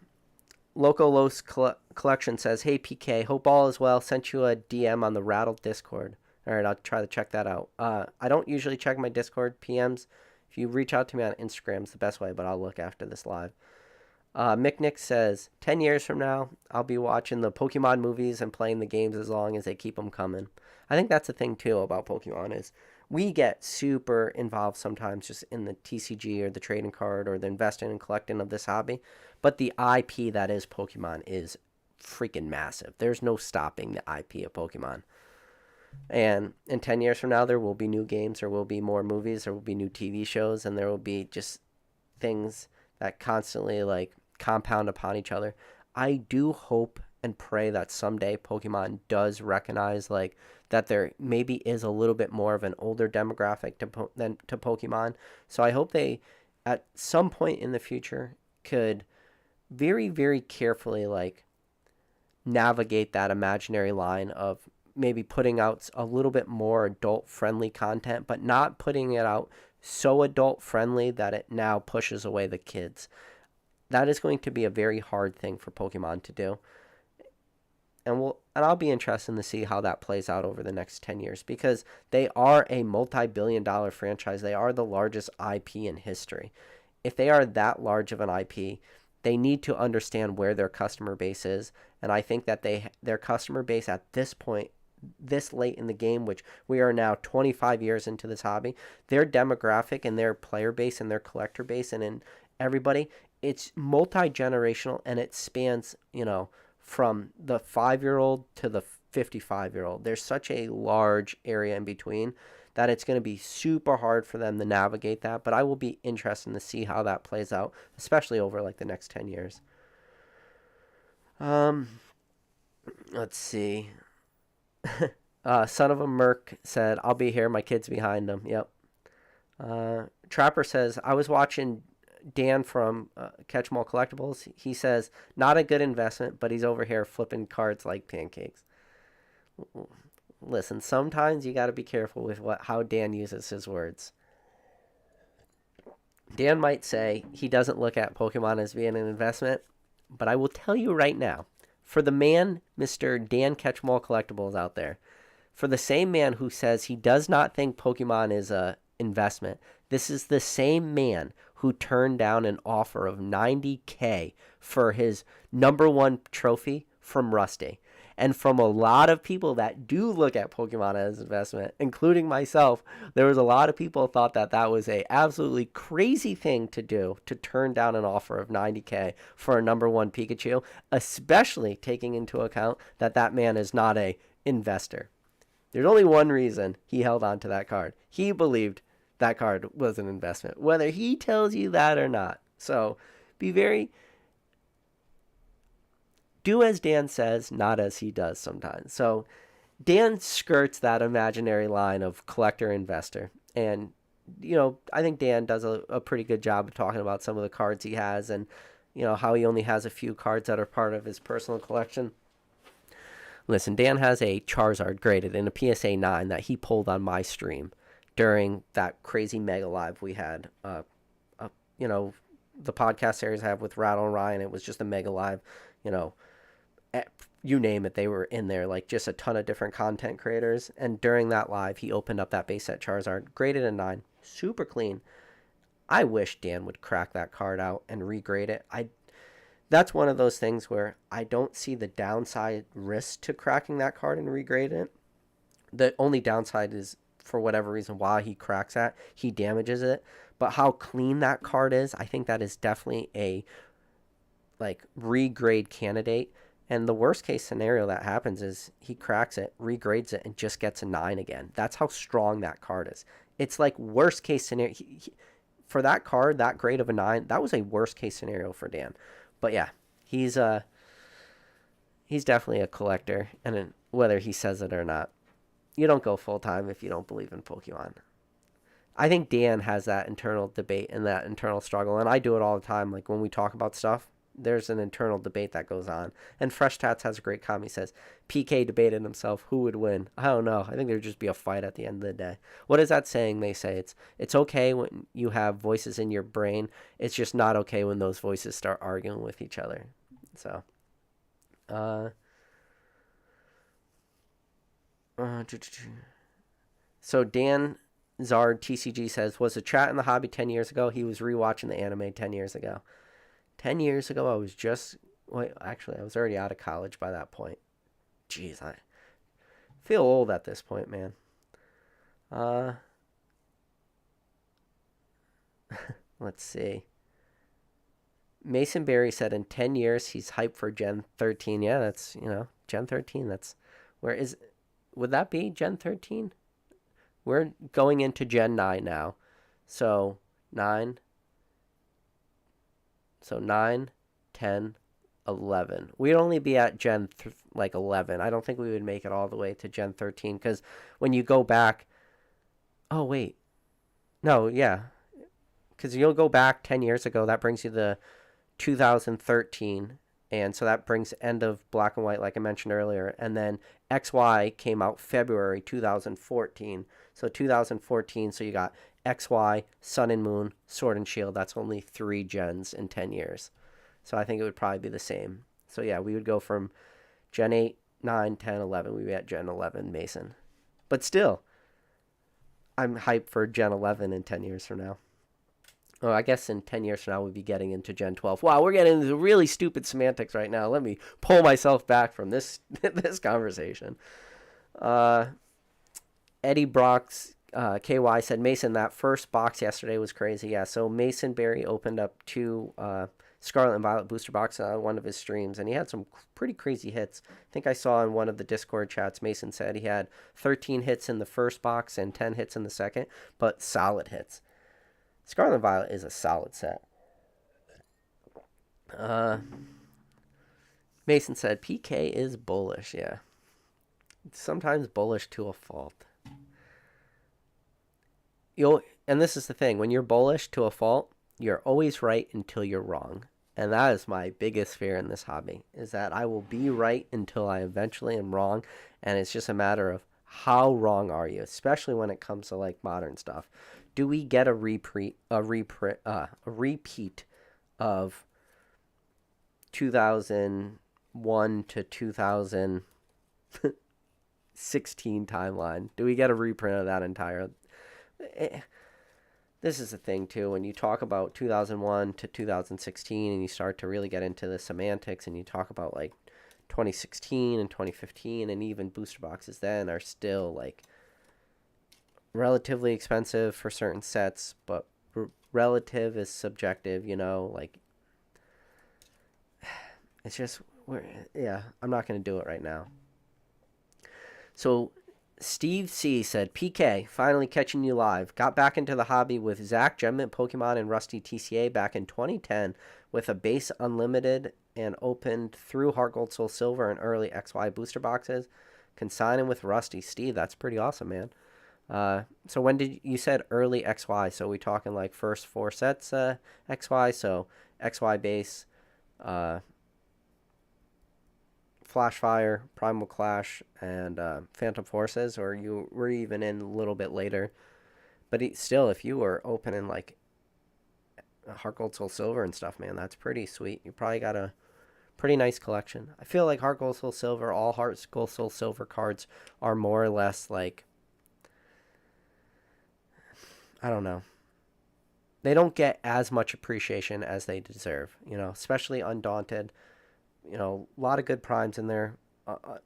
S1: Loco Los Collection says, hey PK, hope all is well. Sent you a DM on the Rattle Discord. All right, I'll try to check that out. I don't usually check my Discord PMs. If you reach out to me on Instagram, it's the best way, but I'll look after this live. Mick Nick says, 10 years from now, I'll be watching the Pokemon movies and playing the games as long as they keep them coming. I think that's the thing, too, about Pokemon is we get super involved sometimes just in the TCG or the trading card or the investing and collecting of this hobby. But the IP that is Pokemon is freaking massive. There's no stopping the IP of Pokemon. And in 10 years from now, there will be new games, there will be more movies, there will be new TV shows, and there will be just things that constantly, like, compound upon each other. I do hope and pray that someday Pokemon does recognize like that there maybe is a little bit more of an older demographic than to Pokemon. So I hope they at some point in the future could very, very carefully like navigate that imaginary line of maybe putting out a little bit more adult friendly content, but not putting it out so adult friendly that it now pushes away the kids. That is going to be a very hard thing for Pokemon to do. And I'll be interested to see how that plays out over the next 10 years because they are a multi-billion-dollar franchise. They are the largest IP in history. If they are that large of an IP, they need to understand where their customer base is, and I think that their customer base at this point, this late in the game, which we are now 25 years into this hobby, their demographic and their player base and their collector base and in everybody, it's multi-generational and it spans, from the 5-year-old to the 55-year-old. There's such a large area in between that it's going to be super hard for them to navigate that. But I will be interested to see how that plays out, especially over like the next 10 years. Let's see. Son of a Merc said, I'll be here. My kid's behind them. Yep. Trapper says, I was watching Dan from Catch 'em All Collectibles. He says, not a good investment, but he's over here flipping cards like pancakes. Listen, sometimes you got to be careful with how Dan uses his words. Dan might say he doesn't look at Pokemon as being an investment, but I will tell you right now, for the man, Mr. Dan Catch 'em All Collectibles out there, for the same man who says he does not think Pokemon is a investment, this is the same man who turned down an offer of $90K for his #1 trophy from Rusty. And from a lot of people that do look at Pokemon as investment, including myself, there was a lot of people thought that that was a absolutely crazy thing to do, to turn down an offer of $90K for a #1 Pikachu, especially taking into account that that man is not a investor. There's only one reason he held on to that card. He believed that card was an investment, whether he tells you that or not. So do as Dan says, not as he does sometimes. So Dan skirts that imaginary line of collector investor. And, I think Dan does a pretty good job of talking about some of the cards he has and, how he only has a few cards that are part of his personal collection. Listen, Dan has a Charizard graded in a PSA 9 that he pulled on my stream during that crazy mega live we had. The podcast series I have with Rattle and Ryan, it was just a mega live, you name it, they were in there, like just a ton of different content creators. And during that live, he opened up that base set Charizard, graded a 9, super clean. I wish Dan would crack that card out and regrade it. That's one of those things where I don't see the downside risk to cracking that card and regrading it. The only downside is, for whatever reason, while he cracks that, he damages it. But how clean that card is, I think that is definitely a regrade candidate. And the worst case scenario that happens is he cracks it, regrades it, and just gets a 9 again. That's how strong that card is. It's like worst case scenario. For that card, that grade of a 9, that was a worst case scenario for Dan. But yeah, he's definitely a collector, and whether he says it or not, you don't go full time if you don't believe in Pokemon. I think Dan has that internal debate and that internal struggle, and I do it all the time. Like when we talk about stuff, there's an internal debate that goes on. And Fresh Tats has a great comment. He says, PK debated himself, who would win? I don't know. I think there'd just be a fight at the end of the day. What is that saying they say? It's okay when you have voices in your brain. It's just not okay when those voices start arguing with each other. So, so Dan Zard TCG says, was the chat in the hobby 10 years ago? He was rewatching the anime 10 years ago. 10 years ago, I was already out of college by that point. Jeez, I feel old at this point, man. Let's see. Mason Berry said in 10 years, he's hyped for Gen 13. Yeah, that's, Gen 13. Would that be Gen 13? We're going into Gen 9 now. So 9, 10, 11. We'd only be at like 11. I don't think we would make it all the way to Gen 13 because when you go back, oh wait, no, yeah, because you'll go back 10 years ago. That brings you to 2013, and so that brings end of black and white, like I mentioned earlier, and then XY came out February 2014. So 2014, so you got XY, Sun and Moon, Sword and Shield. That's only 3 gens in 10 years. So I think it would probably be the same. So yeah, we would go from Gen 8, 9, 10, 11. We'd be at Gen 11 Mason. But still, I'm hyped for Gen 11 in 10 years from now. Oh, I guess in 10 years from now, we'll be getting into Gen 12. Wow, we're getting into really stupid semantics right now. Let me pull myself back from this this conversation. Eddie Brock's KY said, Mason, that first box yesterday was crazy. Yeah, so Mason Berry opened up 2 Scarlet and Violet booster boxes on one of his streams, and he had some pretty crazy hits. I think I saw in one of the Discord chats, Mason said he had 13 hits in the first box and 10 hits in the second, but solid hits. Scarlet and Violet is a solid set. Mason said, PK is bullish, yeah. Sometimes bullish to a fault. And this is the thing, when you're bullish to a fault, you're always right until you're wrong. And that is my biggest fear in this hobby, is that I will be right until I eventually am wrong, and it's just a matter of how wrong are you, especially when it comes to like modern stuff. Do we get a repeat of 2001 to 2016 timeline? Do we get a reprint of that entire? This is the thing too. When you talk about 2001 to 2016, and you start to really get into the semantics, and you talk about like 2016 and 2015, and even booster boxes then are still like relatively expensive for certain sets, but relative is subjective, you know, like it's just, yeah, I'm not going to do it right now. So Steve C said, PK, finally catching you live. Got back into the hobby with Zach, Gemmint, Pokemon, and Rusty TCA back in 2010 with a base unlimited and opened through Heart Gold, Soul Silver, and early XY booster boxes. Consigning with Rusty. Steve, that's pretty awesome, man. So when did you said early XY? So we talking like first 4 sets XY. So XY base, Flashfire, Primal Clash, and Phantom Forces, or you were even in a little bit later. But still, if you were opening like Heart Gold, Soul Silver and stuff, man, that's pretty sweet. You probably got a pretty nice collection. I feel like Heart Gold, Soul Silver, all Heart Gold, Soul Silver cards are more or less like, I don't know. They don't get as much appreciation as they deserve, you know, especially Undaunted. You know, a lot of good primes in there.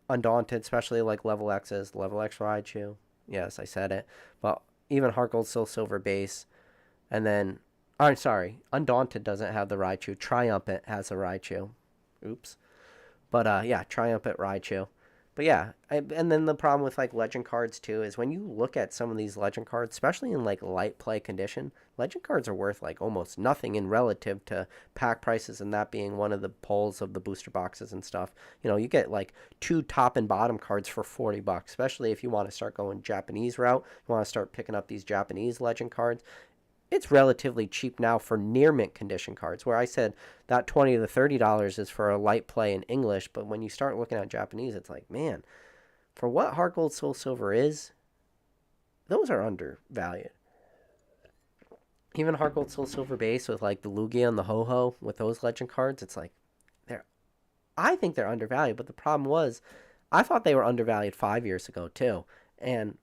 S1: Undaunted, especially like Level X's, Level X Raichu. Yes, I said it. But even Heart Gold, Soul Silver base. And then, I'm sorry, Undaunted doesn't have the Raichu. Triumphant has a Raichu. Oops. But yeah, Triumphant Raichu. But yeah, and then the problem with like legend cards too is when you look at some of these legend cards, especially in like light play condition, legend cards are worth like almost nothing in relative to pack prices, and that being one of the pulls of the booster boxes and stuff. You know, you get like 2 top and bottom cards for $40, especially if you want to start going Japanese route. You want to start picking up these Japanese legend cards. It's relatively cheap now for near mint condition cards, where I said that $20 to $30 is for a light play in English, but when you start looking at Japanese, it's like, man, for what Heart Gold, Soul Silver is, those are undervalued. Even Heart Gold, Soul Silver base with like the Lugia and the Ho-Ho with those legend cards, it's like, I think they're undervalued, but the problem was, I thought they were undervalued 5 years ago too, and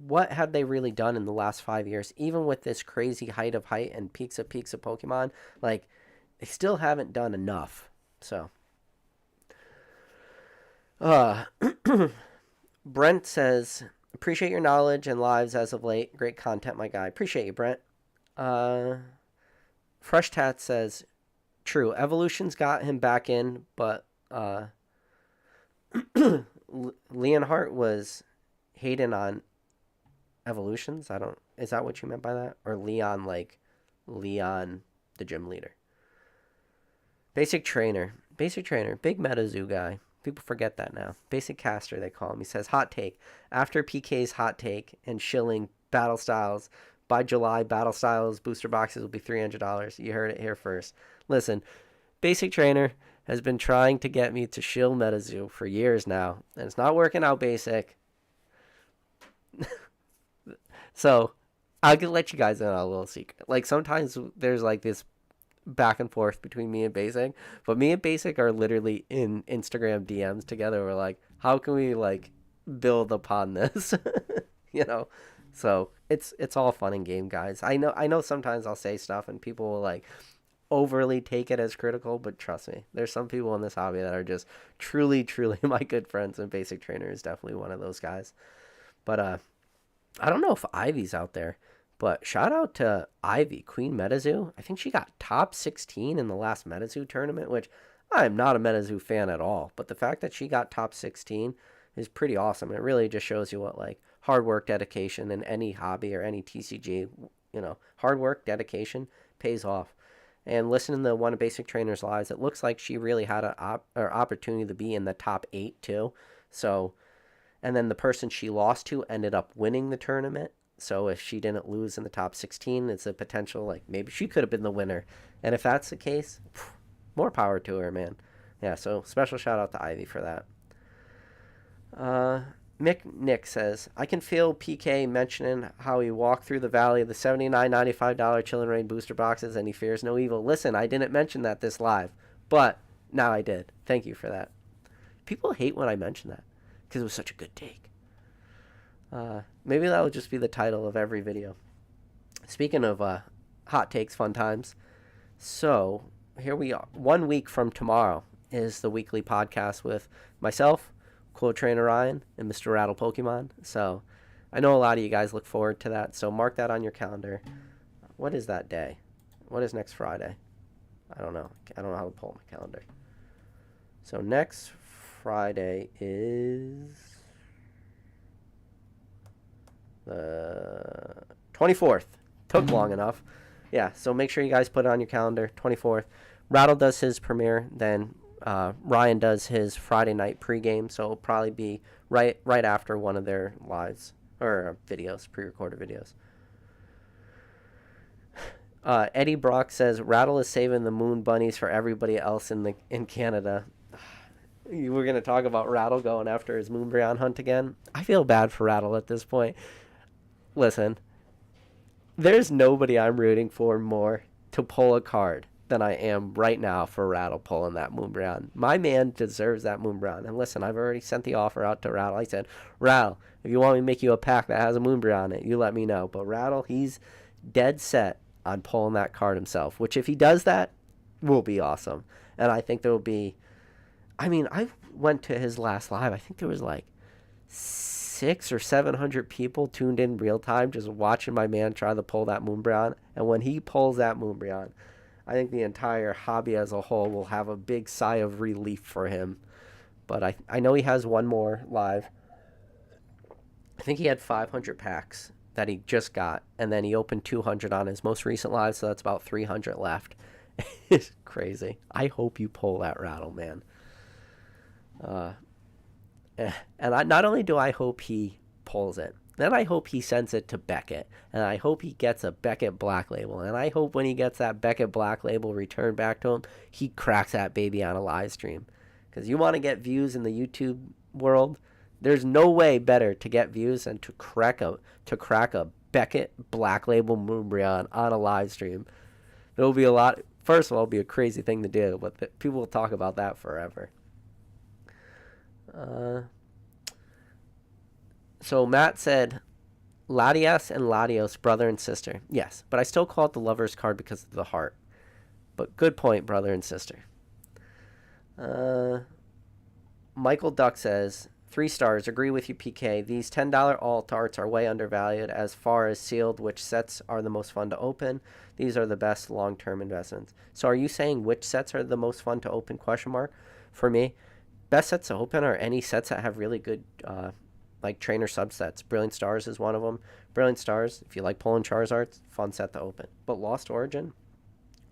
S1: what have they really done in the last 5 years? Even with this crazy height and peaks of Pokemon, like, they still haven't done enough. So, Brent says, appreciate your knowledge and lives as of late. Great content, my guy. Appreciate you, Brent. Fresh Tat says, true, Evolution's got him back in, but Leonhardt was hating on Evolutions. Is that what you meant by that? Or Leon, like Leon the gym leader? Basic trainer. Basic trainer. Big MetaZoo guy. People forget that now. Basic caster, they call him. He says, hot take. After PK's hot take and shilling battle styles, by July, battle styles booster boxes will be $300. You heard it here first. Listen, Basic trainer has been trying to get me to shill MetaZoo for years now, and it's not working out, Basic. So, I'll let you guys in on a little secret. Like, sometimes there's like this back and forth between me and Basic, but me and Basic are literally in Instagram DMs together. We're like, how can we like build upon this? you know? So it's all fun and game, guys. I know sometimes I'll say stuff and people will like overly take it as critical, but trust me, there's some people in this hobby that are just truly, truly my good friends, and Basic Trainer is definitely one of those guys. But I don't know if Ivy's out there. But shout out to Ivy, Queen MetaZoo. I think she got top 16 in the last MetaZoo tournament, which I am not a MetaZoo fan at all. But the fact that she got top 16 is pretty awesome. It really just shows you what like hard work, dedication in any hobby or any TCG, hard work, dedication pays off. And listening to one of Basic Trainer's lives, it looks like she really had an opportunity to be in the top 8 too. So, and then the person she lost to ended up winning the tournament. So if she didn't lose in the top 16, it's a potential, like, maybe she could have been the winner. And if that's the case, more power to her, man. Yeah, so special shout out to Ivy for that. Nick says, I can feel PK mentioning how he walked through the valley of the $79.95 Chillin' Rain booster boxes and he fears no evil. Listen, I didn't mention that this live, but now I did. Thank you for that. People hate when I mention that because it was such a good take. Maybe that will just be the title of every video. Speaking of hot takes, fun times. So here we are. 1 week from tomorrow is the weekly podcast with myself, Cool Trainer Ryan, and Mr. Rattle Pokemon. So I know a lot of you guys look forward to that. So mark that on your calendar. What is that day? What is next Friday? I don't know. I don't know how to pull my calendar. So next Friday is the 24th. Took long enough. Yeah, so make sure you guys put it on your calendar. 24th. Rattle does his premiere, then Ryan does his Friday night pregame, so it'll probably be right after one of their lives or videos, pre-recorded videos. Eddie Brock says Rattle is saving the moon bunnies for everybody else in Canada. We're gonna talk about Rattle going after his Moonbryon hunt again. I feel bad for Rattle at this point. Listen, there's nobody I'm rooting for more to pull a card than I am right now for Rattle pulling that Moonbryon. My man deserves that Moonbryon. And listen, I've already sent the offer out to Rattle. I said, Rattle, if you want me to make you a pack that has a Moonbryon in it, you let me know. But Rattle, he's dead set on pulling that card himself, which if he does that, will be awesome. And I think there will be, I mean, I went to his last live. I think there was like 600 or 700 people tuned in real time just watching my man try to pull that Moonbryon. And when he pulls that Moonbryon, I think the entire hobby as a whole will have a big sigh of relief for him. But I know he has one more live. I think he had 500 packs that he just got, and then he opened 200 on his most recent live, so that's about 300 left. It's crazy. I hope you pull that Rattle, man. And not only do I hope he pulls it, then I hope he sends it to Beckett, and I hope he gets a Beckett Black Label, and I hope when he gets that Beckett Black Label returned back to him, he cracks that baby on a live stream. Because you want to get views in the YouTube world, there's no way better to get views than to crack a Beckett Black Label Moonbryon on a live stream. It'll be a lot. First of all, it'll be a crazy thing to do, but people will talk about that forever. So Matt said, Latias and Latios, brother and sister. Yes, but I still call it the lover's card because of the heart. But good point, brother and sister. Michael Duck says, 3 stars, agree with you, PK. These $10 alt arts are way undervalued as far as sealed, which sets are the most fun to open. These are the best long-term investments. So are you saying which sets are the most fun to open, question mark? For me, best sets to open are any sets that have really good like trainer subsets. Brilliant Stars is one of them. Brilliant Stars, if you like pulling Charizards, fun set to open. But Lost Origin,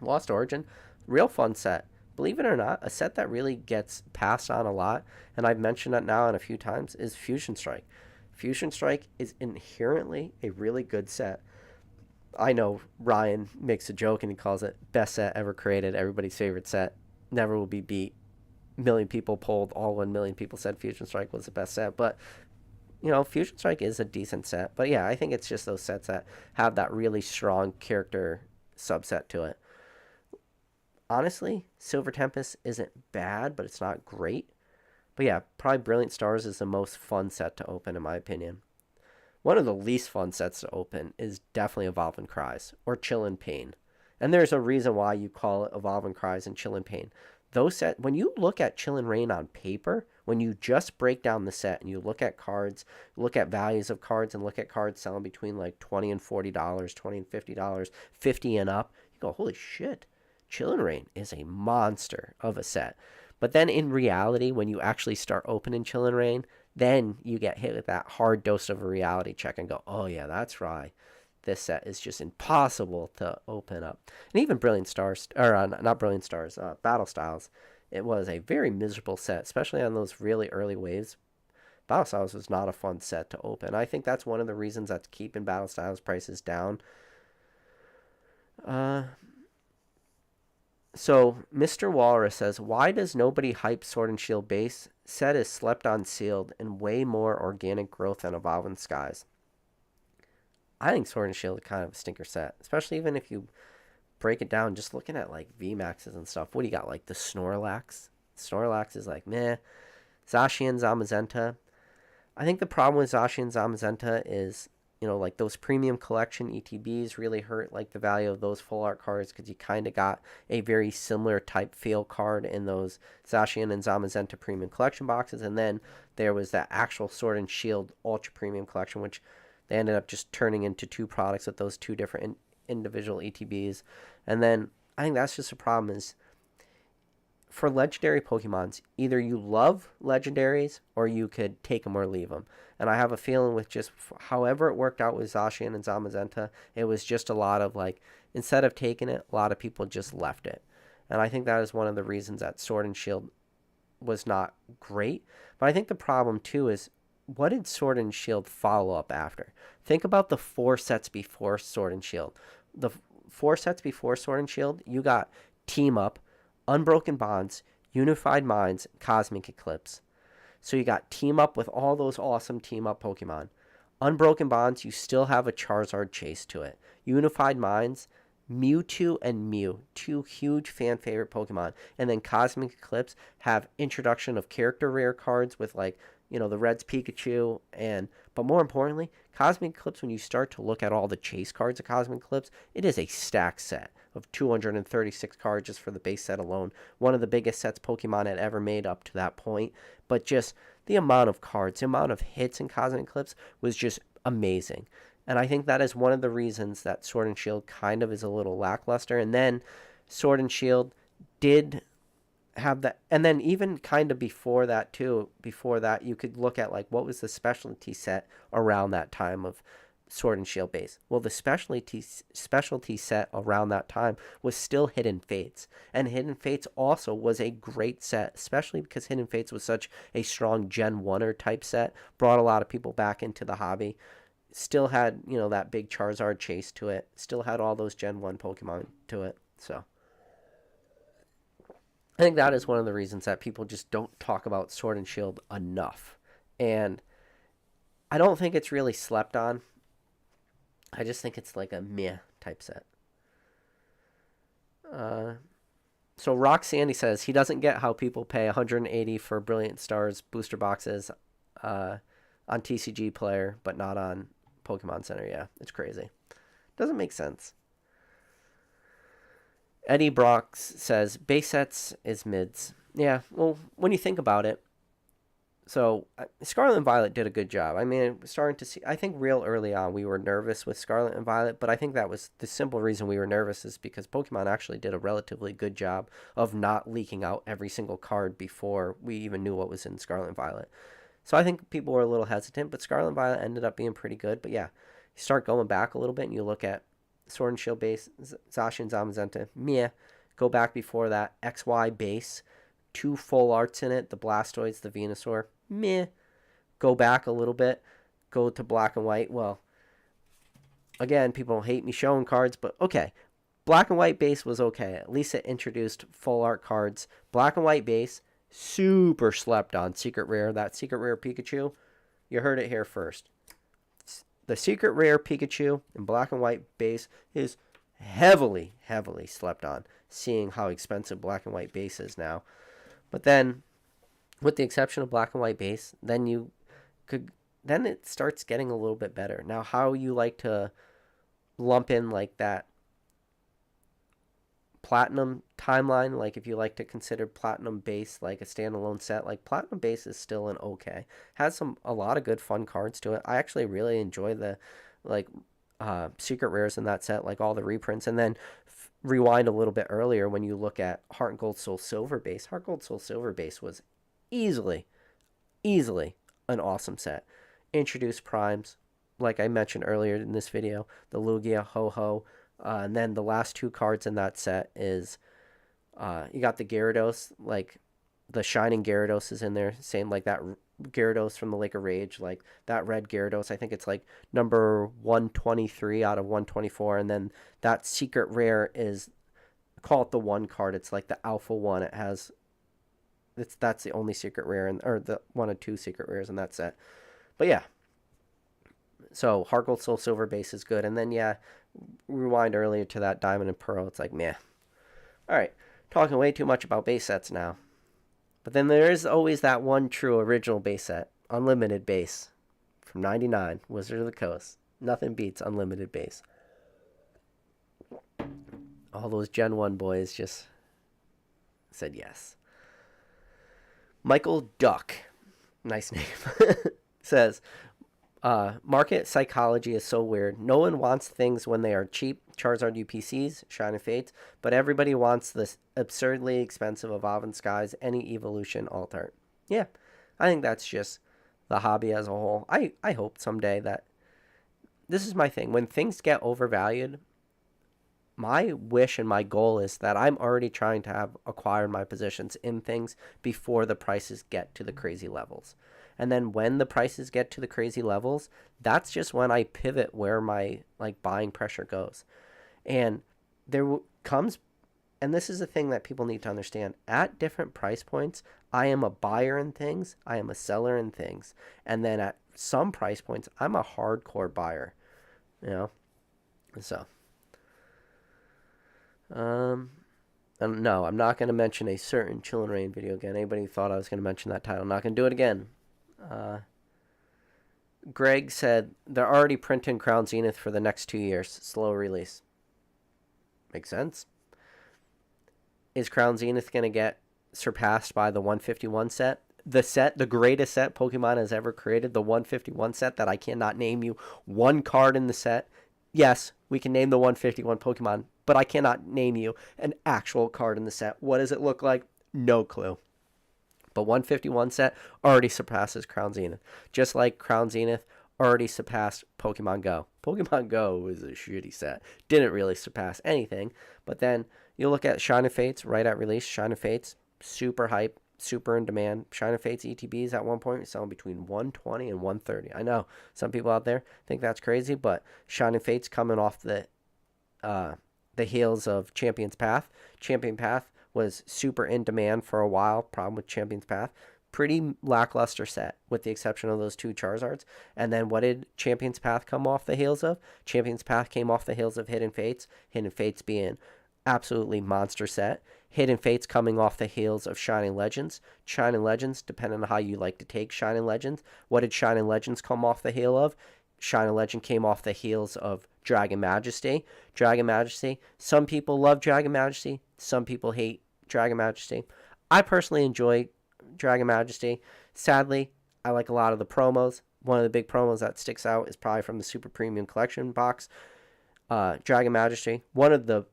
S1: real fun set. believe it or not, a set that really gets passed on a lot, and I've mentioned it now and a few times, is Fusion Strike. Fusion Strike is inherently a really good set. I know Ryan makes a joke and he calls it best set ever created, everybody's favorite set, never will be beat. Million people polled, all 1 million people said Fusion Strike was the best set. But Fusion Strike is a decent set. But yeah, I think it's just those sets that have that really strong character subset to it. Honestly, Silver Tempest isn't bad, but it's not great. But yeah, probably Brilliant Stars is the most fun set to open, in my opinion. One of the least fun sets to open is definitely Evolving Cries or Chill and Pain. And there's a reason why you call it Evolving Cries and Chill and Pain. Those set, when you look at Chill and Rain on paper, when you just break down the set and you look at cards, look at values of cards, and look at cards selling between like $20 and $40, $20 and $50, 50 and up, you go, holy shit, Chill and Rain is a monster of a set. But then in reality, when you actually start opening Chill and Rain, then you get hit with that hard dose of a reality check and go, oh yeah, that's right. This set is just impossible to open up. And even Brilliant Stars, or not Brilliant Stars, Battle Styles, it was a very miserable set, especially on those really early waves. Battle Styles was not a fun set to open. I think that's one of the reasons that's keeping Battle Styles prices down. So Mr. Walrus says, why does nobody hype Sword and Shield base? Set is slept on sealed and way more organic growth than Evolving Skies. I think Sword and Shield is kind of a stinker set, especially even if you break it down, just looking at like VMAXs and stuff. What do you got? Like the Snorlax? Snorlax is like meh. Zacian, Zamazenta. I think the problem with Zacian, Zamazenta is, like those premium collection ETBs really hurt like the value of those full art cards because you kind of got a very similar type feel card in those Zacian and Zamazenta premium collection boxes. And then there was that actual Sword and Shield ultra premium collection, which they ended up just turning into two products with those two different individual ETBs. And then I think that's just a problem is for legendary Pokemons, either you love legendaries or you could take them or leave them. And I have a feeling with just however it worked out with Zacian and Zamazenta, it was just a lot of like, instead of taking it, a lot of people just left it. And I think that is one of the reasons that Sword and Shield was not great. But I think the problem too is, what did Sword and Shield follow up after? Think about the 4 sets before Sword and Shield. The 4 sets before Sword and Shield, you got Team Up, Unbroken Bonds, Unified Minds, Cosmic Eclipse. So you got Team Up with all those awesome Team Up Pokemon. Unbroken Bonds, you still have a Charizard chase to it. Unified Minds, Mewtwo and Mew, 2 huge fan favorite Pokemon. And then Cosmic Eclipse have introduction of character rare cards with like, the Red's Pikachu, but more importantly, Cosmic Eclipse, when you start to look at all the chase cards of Cosmic Eclipse, it is a stacked set of 236 cards just for the base set alone. One of the biggest sets Pokemon had ever made up to that point, but just the amount of cards, the amount of hits in Cosmic Eclipse was just amazing. And I think that is one of the reasons that Sword and Shield kind of is a little lackluster. And then Sword and Shield did have that, and then even kind of before that you could look at like what was the specialty set around that time of Sword and Shield base. Well, the specialty set around that time was still Hidden Fates, and Hidden Fates also was a great set, especially because Hidden Fates was such a strong Gen 1er type set, brought a lot of people back into the hobby, still had that big Charizard chase to it, still had all those Gen 1 Pokemon to it. So I think that is one of the reasons that people just don't talk about Sword and Shield enough. And I don't think it's really slept on. I just think it's like a meh type set. So Rock Sandy says he doesn't get how people pay 180 for Brilliant Stars booster boxes on TCG Player, but not on Pokemon Center. Yeah, it's crazy. Doesn't make sense. Eddie Brox says base sets is mids. Yeah, well, when you think about it, so Scarlet and Violet did a good job. I mean, starting to see, I think real early on we were nervous with Scarlet and Violet, but I think that was the simple reason we were nervous is because Pokemon actually did a relatively good job of not leaking out every single card before we even knew what was in Scarlet and Violet. So I think people were a little hesitant, but Scarlet and Violet ended up being pretty good. But yeah, you start going back a little bit and you look at Sword and Shield base, Zacian, Zamazenta, meh. Go back before that, XY base, 2 full arts in it, the Blastoise, the Venusaur, meh. Go back a little bit, go to black and white. Well, again, people hate me showing cards, but okay. Black and white base was okay. At least it introduced full art cards. Black and white base, super slept on. Secret rare, that secret rare Pikachu, you heard it here first. The secret rare Pikachu in black and white base is heavily, heavily slept on, seeing how expensive black and white base is now. But then, with the exception of black and white base, then it starts getting a little bit better. Now, how you like to lump in like that platinum timeline, like if you like to consider platinum base like a standalone set, like platinum base is still an okay, has a lot of good fun cards to it. I actually really enjoy the like secret rares in that set, like all the reprints. And then rewind a little bit earlier, when you look at Heart and Gold Soul Silver base, Heart Gold Soul Silver base was easily an awesome set. Introduced primes, like I mentioned earlier in this video, the Lugia, Ho-Ho, and then the last 2 cards in that set is you got the Gyarados, like the Shining Gyarados is in there, same like that Gyarados from the Lake of Rage, like that red Gyarados. I think it's like number 123 out of 124, and then that secret rare is, call it the 1 card. It's like the Alpha 1. It has, that's the only secret rare, or the 1 of 2 secret rares in that set. But yeah, so Heart Gold Soul Silver base is good. And then, yeah, rewind earlier to that Diamond and Pearl. It's like, meh. All right, talking way too much about base sets now. But then there is always that one true original base set, Unlimited base from 99, Wizard of the Coast. Nothing beats Unlimited base. All those Gen 1 boys just said yes. Michael Duck, nice name, says, market psychology is so weird. No one wants things when they are cheap, Charizard UPCs, Shining Fates, but everybody wants this absurdly expensive Evolving Skies, any evolution alt art. Yeah, I think that's just the hobby as a whole. I hope someday that, this is my thing, when things get overvalued, my wish and my goal is that I'm already trying to have acquired my positions in things before the prices get to the crazy levels. And then when the prices get to the crazy levels, that's just when I pivot where my like buying pressure goes. And there comes, and this is a thing that people need to understand, at different price points, I am a buyer in things, I am a seller in things. And then at some price points, I'm a hardcore buyer, you know? So, and no, I'm not going to mention a certain Chill and Rain video again. Anybody thought I was going to mention that title, I'm not going to do it again. Greg said they're already printing Crown Zenith for the next 2 years. Slow release. Makes sense. Is Crown Zenith going to get surpassed by the 151 set? The greatest set Pokemon has ever created, the 151 set that I cannot name you one card in the set. Yes, we can name the 151 Pokemon, but I cannot name you an actual card in the set. What does it look like? No clue. But 151 set already surpasses Crown Zenith. Just like Crown Zenith already surpassed Pokemon Go. Pokemon Go was a shitty set. Didn't really surpass anything. But then you look at Shining Fates right at release. Shining Fates, super hype, super in demand. Shining Fates ETBs at one point were selling between 120 and 130. I know some people out there think that's crazy, but Shining Fates coming off the heels of Champion's Path. Champion Path was super in demand for a while. Problem with Champion's Path, pretty lackluster set with the exception of those 2 Charizards. And then what did Champion's Path come off the heels of? Champion's Path came off the heels of Hidden Fates. Hidden Fates being absolutely monster set. Hidden Fates coming off the heels of Shining Legends. Shining Legends, depending on how you like to take Shining Legends. What did Shining Legends come off the heel of? Shining Legend came off the heels of Dragon Majesty. Dragon Majesty, some people love Dragon Majesty, some people hate Dragon Majesty. I personally enjoy Dragon Majesty. Sadly, I like a lot of the promos. One of the big promos that sticks out is probably from the Super Premium Collection box. Dragon Majesty, one of the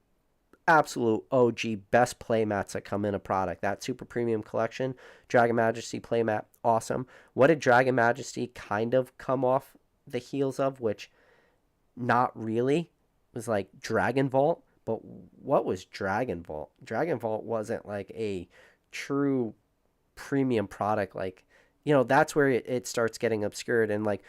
S1: absolute OG best playmats that come in a product. That Super Premium Collection, Dragon Majesty playmat, awesome. What did Dragon Majesty kind of come off the heels of, which not really, was like Dragon Vault, But what was Dragon Vault? Dragon Vault wasn't like a true premium product. Like, that's where it starts getting obscured. And like,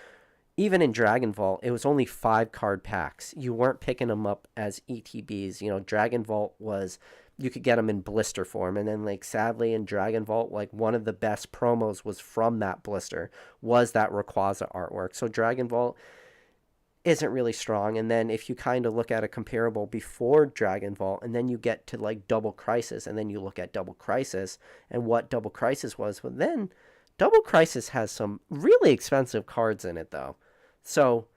S1: even in Dragon Vault, it was only 5 card packs. You weren't picking them up as ETBs. Dragon Vault was, you could get them in blister form. And then, like, sadly, in Dragon Vault, like, one of the best promos was from that blister, was that Rayquaza artwork. So Dragon Vault isn't really strong. And then if you kind of look at a comparable before Dragon Vault, and then you get to like Double Crisis, and then you look at Double Crisis and what Double Crisis was, well, then Double Crisis has some really expensive cards in it though. So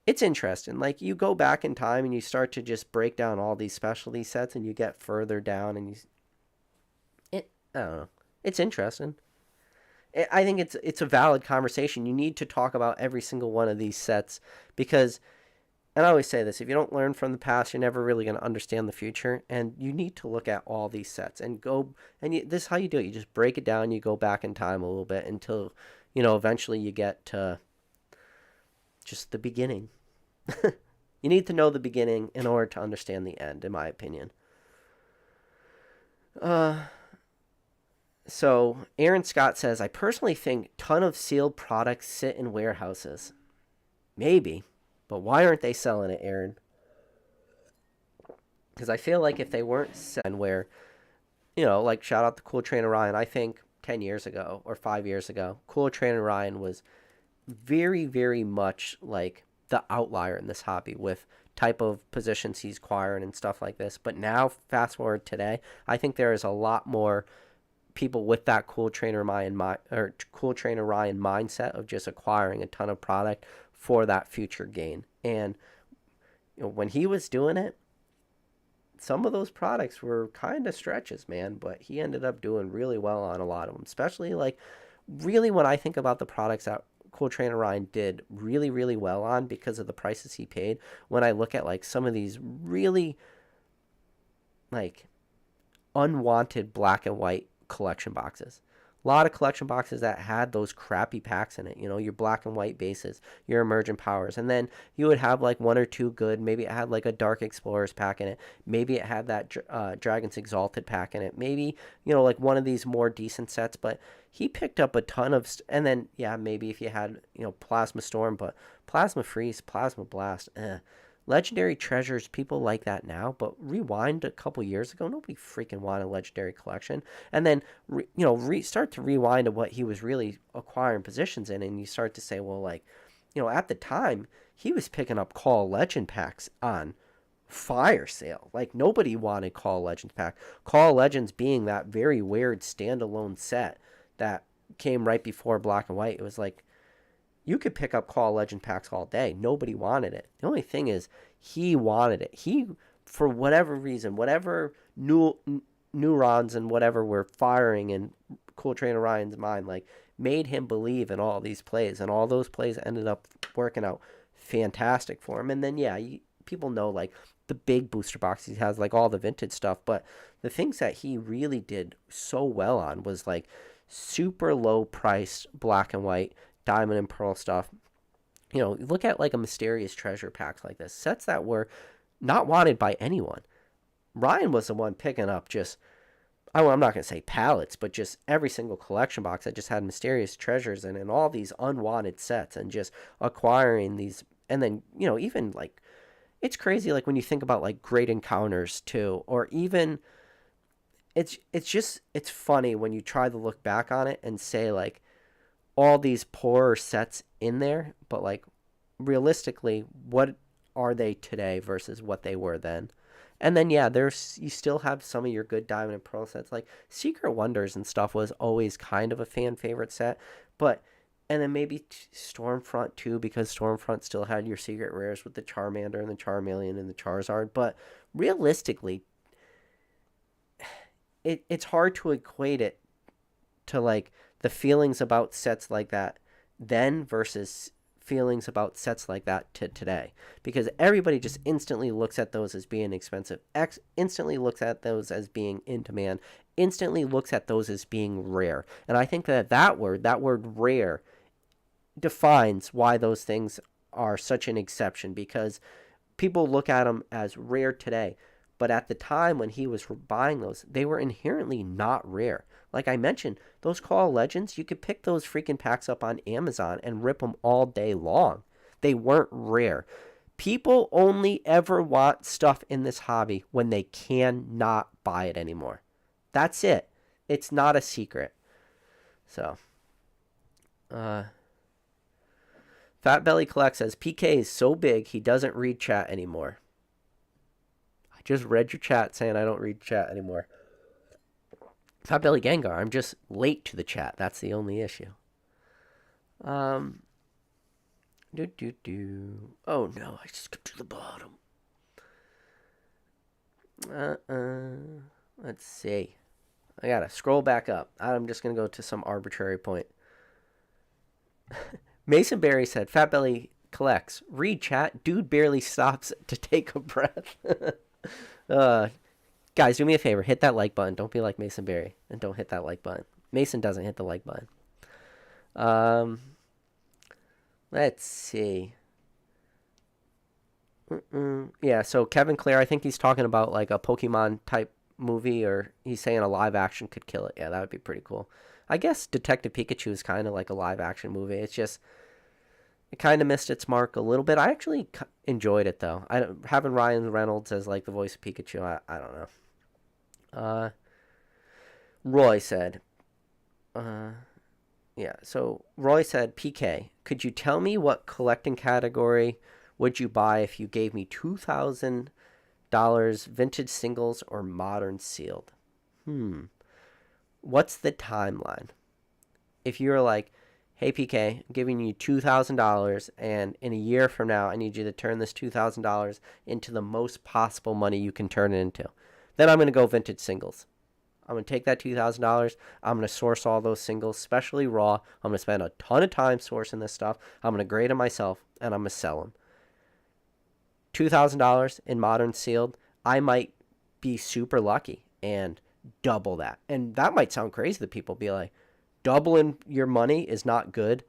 S1: it's interesting. Like, you go back in time and you start to just break down all these specialty sets, and you get further down, and I don't know. It's interesting. I think it's a valid conversation. You need to talk about every single one of these sets because, and I always say this, if you don't learn from the past, you're never really going to understand the future. And you need to look at all these sets and go, and this is how you do it. You just break it down. You go back in time a little bit until, eventually you get to just the beginning. You need to know the beginning in order to understand the end, in my opinion. So Aaron Scott says, I personally think ton of sealed products sit in warehouses. Maybe, but why aren't they selling it, Aaron? Because I feel like if they weren't selling where, like shout out to Cool Trainer Ryan, I think 10 years ago or 5 years ago, Cool Trainer Ryan was very, very much like the outlier in this hobby with type of positions he's acquiring and stuff like this. But now, fast forward today, I think there is a lot more people with that Cool Trainer Ryan mindset of just acquiring a ton of product for that future gain. And when he was doing it, some of those products were kind of stretches, man, but he ended up doing really well on a lot of them. Especially like, really, when I think about the products that Cool Trainer Ryan did really, really well on because of the prices he paid, when I look at like some of these really like unwanted black and white collection boxes. A lot of collection boxes that had those crappy packs in it, your black and white bases, your emergent powers. And then you would have like one or two good, maybe it had like a Dark Explorers pack in it. Maybe it had that Dragon's Exalted pack in it. Maybe, like one of these more decent sets, but he picked up a ton of, and then, yeah, maybe if you had, Plasma Storm, but Plasma Freeze, Plasma Blast, Legendary treasures, people like that now, but rewind a couple years ago, nobody freaking wanted a legendary collection. And then, start to rewind to what he was really acquiring positions in, and you start to say, well, like, at the time, he was picking up Call Legend packs on fire sale. Like, nobody wanted Call Legends pack. Call Legends being that very weird standalone set that came right before Black and White. It was like, you could pick up Call Legend packs all day. Nobody wanted it. The only thing is, he wanted it. He, for whatever reason, whatever neurons and whatever were firing in Cool Trainer Ryan's mind, like, made him believe in all these plays. And all those plays ended up working out fantastic for him. And then, yeah, people know, like, the big booster box he has, like, all the vintage stuff. But the things that he really did so well on was, like, super low priced black and white diamond and pearl stuff. Look at like a mysterious treasure packs like this, sets that were not wanted by anyone. Ryan was the one picking up just, I'm not going to say pallets, but just every single collection box that just had mysterious treasures and all these unwanted sets, and just acquiring these. And then, even like, it's crazy, like when you think about like Great Encounters too, or even it's funny when you try to look back on it and say like, all these poorer sets in there, but like realistically, what are they today versus what they were then? And then, yeah, you still have some of your good diamond and pearl sets, like Secret Wonders and stuff was always kind of a fan favorite set, but, and then maybe Stormfront too, because Stormfront still had your secret rares with the Charmander and the Charmeleon and the Charizard. But realistically, it's hard to equate it to like the feelings about sets like that then versus feelings about sets like that to today, because everybody just instantly looks at those as being expensive, instantly looks at those as being in demand, instantly looks at those as being rare. And I think that word rare defines why those things are such an exception, because people look at them as rare today. But at the time when he was buying those, they were inherently not rare. Like I mentioned, those Call of Legends, you could pick those freaking packs up on Amazon and rip them all day long. They weren't rare. People only ever want stuff in this hobby when they cannot buy it anymore. That's it. It's not a secret. So, Fat Belly Collect says PK is so big he doesn't read chat anymore. I just read your chat saying I don't read chat anymore. Fat Belly Gengar, I'm just late to the chat. That's the only issue. Oh no, I skipped to the bottom. Let's see. I gotta scroll back up. I'm just gonna go to some arbitrary point. Mason Berry said, Fat Belly collects. Read chat. Dude barely stops to take a breath. Guys, do me a favor. Hit that like button. Don't be like Mason Berry. And don't hit that like button. Mason doesn't hit the like button. Let's see. Yeah, so Kevin Clare, I think he's talking about like a Pokemon type movie, or he's saying a live action could kill it. Yeah, that would be pretty cool. I guess Detective Pikachu is kind of like a live action movie. It's just, it kind of missed its mark a little bit. I actually enjoyed it though. Having Ryan Reynolds as like the voice of Pikachu, I don't know. Roy said, yeah, so Roy said, PK, could you tell me what collecting category would you buy if you gave me $2,000 vintage singles or modern sealed? What's the timeline? If you're like, hey PK, I'm giving you $2,000 and in a year from now I need you to turn this $2,000 into the most possible money you can turn it into, then I'm going to go vintage singles. I'm going to take that $2,000. I'm going to source all those singles, especially raw. I'm going to spend a ton of time sourcing this stuff. I'm going to grade them myself, and I'm going to sell them. $2,000 in modern sealed, I might be super lucky and double that. And that might sound crazy to people. Be like, doubling your money is not good.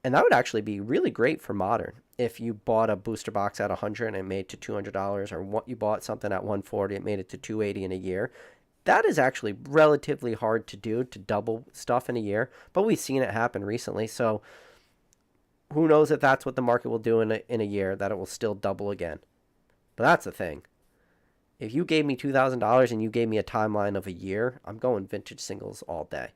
S1: And that would actually be really great for modern. If you bought a booster box at $100 and it made to $200, or what you bought something at $140, it made it to $280 in a year. That is actually relatively hard to do, to double stuff in a year, but we've seen it happen recently. So who knows if that's what the market will do in a year, that it will still double again. But that's the thing. If you gave me $2,000 and you gave me a timeline of a year, I'm going vintage singles all day.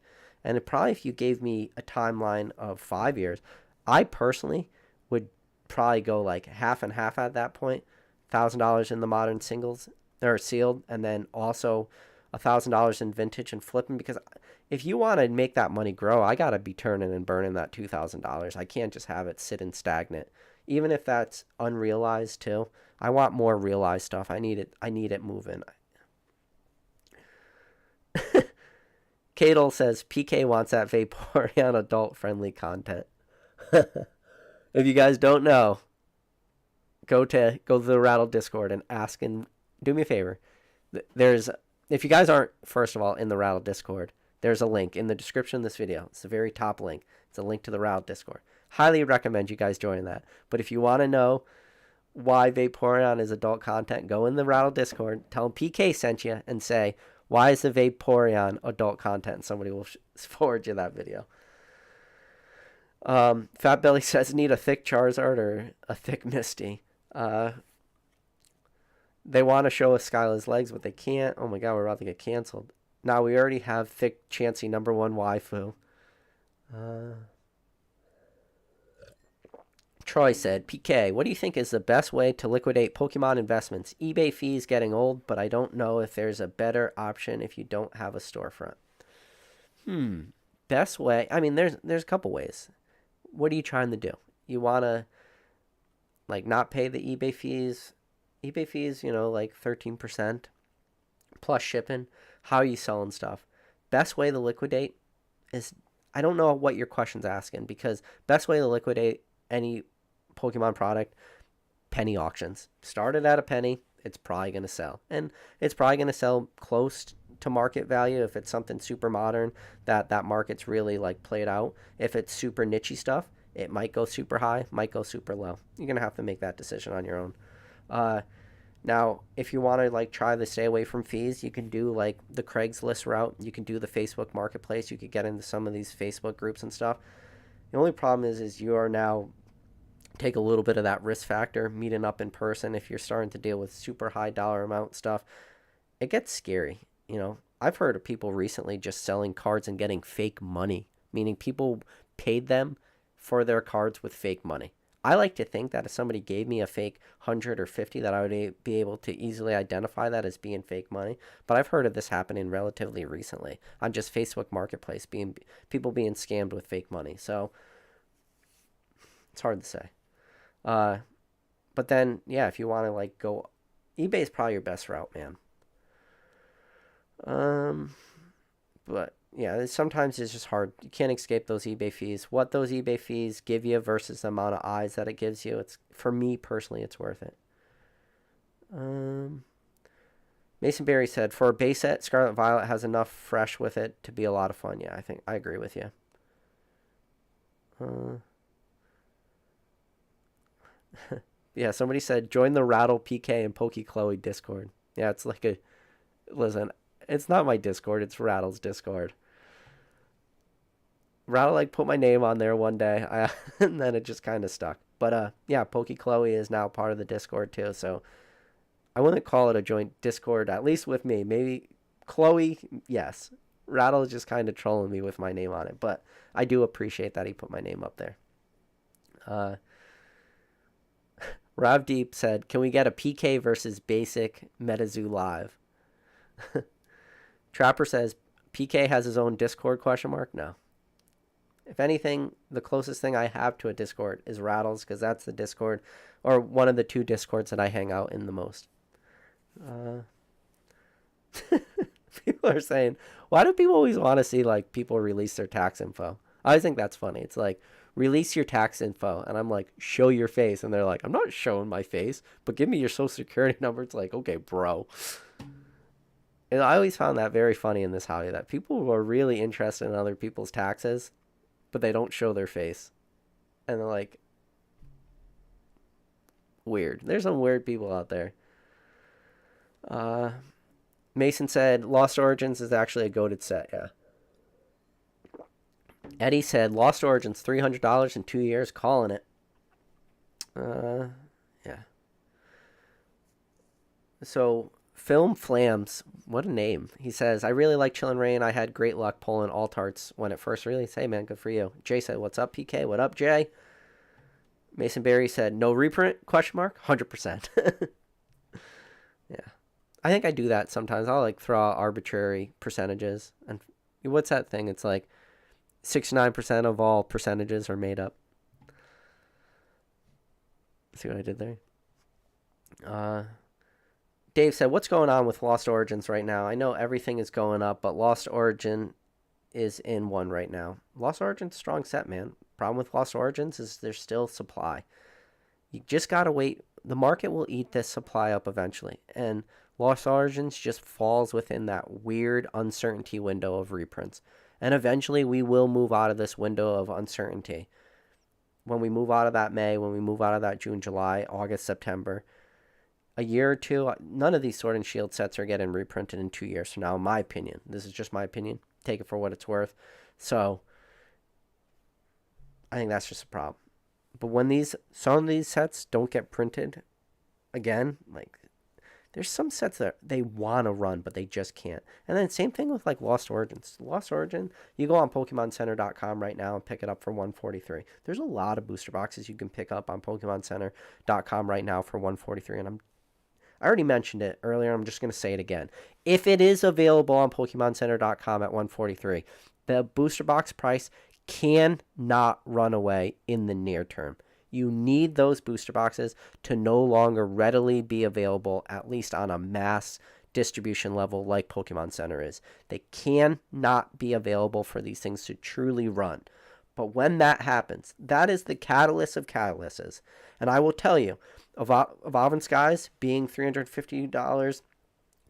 S1: And if you gave me a timeline of 5 years, I personally would probably go like half and half at that point. $1,000 in the modern singles or sealed, and then also $1,000 in vintage and flipping, because if you want to make that money grow, I got to be turning and burning that $2,000. I can't just have it sit in stagnant. Even if that's unrealized too, I want more realized stuff. I need it moving. Cadle says PK wants that Vaporeon adult friendly content. If you guys don't know, go to the Rattle Discord and ask, and do me a favor. If you guys aren't, first of all, in the Rattle Discord, there's a link in the description of this video. It's the very top link. It's a link to the Rattle Discord. Highly recommend you guys join that. But if you want to know why Vaporeon is adult content, go in the Rattle Discord, tell them PK sent you, and say, why is the Vaporeon adult content? And somebody will forward you that video. Fat Belly says, need a thick Charizard or a thick Misty. They want to show us Skyla's legs, but they can't. Oh my god, we're about to get canceled. Now we already have thick Chansey #1 waifu. Troy said, PK, what do you think is the best way to liquidate Pokemon investments? eBay fees getting old, but I don't know if there's a better option if you don't have a storefront. Best way? I mean, there's a couple ways. What are you trying to do? You want to, like, not pay the eBay fees? eBay fees, like 13% plus shipping. How are you selling stuff? Best way to liquidate is, I don't know what your question's asking, because best way to liquidate any Pokemon product, penny auctions. Start it at a penny, it's probably going to sell. And it's probably going to sell close to market value if it's something super modern that market's really like played out. If it's super niche stuff, it might go super high, might go super low. You're going to have to make that decision on your own. Now, if you want to like try to stay away from fees, you can do like the Craigslist route. You can do the Facebook Marketplace. You could get into some of these Facebook groups and stuff. The only problem is you are now take a little bit of that risk factor meeting up in person. If you're starting to deal with super high dollar amount stuff, it gets scary. You know, I've heard of people recently just selling cards and getting fake money, meaning people paid them for their cards with fake money. I like to think that if somebody gave me a fake 100 or 50, that I would be able to easily identify that as being fake money. But I've heard of this happening relatively recently on just Facebook Marketplace, being people being scammed with fake money. So it's hard to say. Uh, but then, yeah, if you want to like go, eBay is probably your best route, man. Um, but yeah, sometimes it's just hard. You can't escape those eBay fees. What those eBay fees give you versus the amount of eyes that it gives you, it's for me personally, it's worth it. Um, Mason Berry said for a base set, Scarlet Violet has enough fresh with it to be a lot of fun. Yeah, I think I agree with you. Uh, yeah, somebody said join the Rattle PK and Pokey Chloe Discord. Yeah, it's like a listen. It's not my Discord. It's Rattle's Discord. Rattle like put my name on there one day, and then it just kind of stuck. But yeah, Pokey Chloe is now part of the Discord too. So I wouldn't call it a joint Discord, at least with me. Maybe Chloe, yes. Rattle is just kind of trolling me with my name on it, but I do appreciate that he put my name up there. Uh, Rav Deep said, "Can we get a PK versus basic MetaZoo live?" Trapper says, "PK has his own Discord question mark?" No. If anything, the closest thing I have to a Discord is Rattles, because that's the Discord, or one of the two Discords that I hang out in the most. Uh, People are saying, why do people always want to see like people release their tax info? I think that's funny. It's like, release your tax info, and I'm like, show your face, and they're like, I'm not showing my face, but give me your social security number. It's like, okay, bro. And I always found that very funny in this hobby, that people are really interested in other people's taxes, but they don't show their face, and they're like, weird. There's some weird people out there. Uh, Mason said Lost Origins is actually a goated set. Yeah. Eddie said Lost Origins $300 in 2 years. Calling it. Yeah. So Film Flams, what a name. He says, I really like Chillin' Rain. I had great luck pulling alt arts when it first released. Hey man, good for you. Jay said, what's up, PK? What up, Jay? Mason Berry said, no reprint? Question mark? 100%. Yeah. I think I do that sometimes. I'll like throw out arbitrary percentages. And what's that thing? It's like 69% of all percentages are made up. See what I did there? Dave said, what's going on with Lost Origins right now? I know everything is going up, but Lost Origin is in one right now. Lost Origin's strong set, man. Problem with Lost Origins is there's still supply. You just got to wait. The market will eat this supply up eventually. And Lost Origins just falls within that weird uncertainty window of reprints. And eventually we will move out of this window of uncertainty. When we move out of that May, when we move out of that June, July, August, September, a year or two, none of these Sword and Shield sets are getting reprinted in 2 years from now, in my opinion. This is just my opinion. Take it for what it's worth. So I think that's just a problem. But when some of these sets don't get printed again, like there's some sets that they want to run, but they just can't. And then same thing with like Lost Origins. Lost Origin, you go on PokemonCenter.com right now and pick it up for $143. There's a lot of booster boxes you can pick up on PokemonCenter.com right now for $143. And I already mentioned it earlier. I'm just going to say it again. If it is available on PokemonCenter.com at $143, the booster box price cannot run away in the near term. You need those booster boxes to no longer readily be available, at least on a mass distribution level like Pokemon Center is. They cannot be available for these things to truly run. But when that happens, that is the catalyst of catalysts. And I will tell you, Evolving Skies being $350,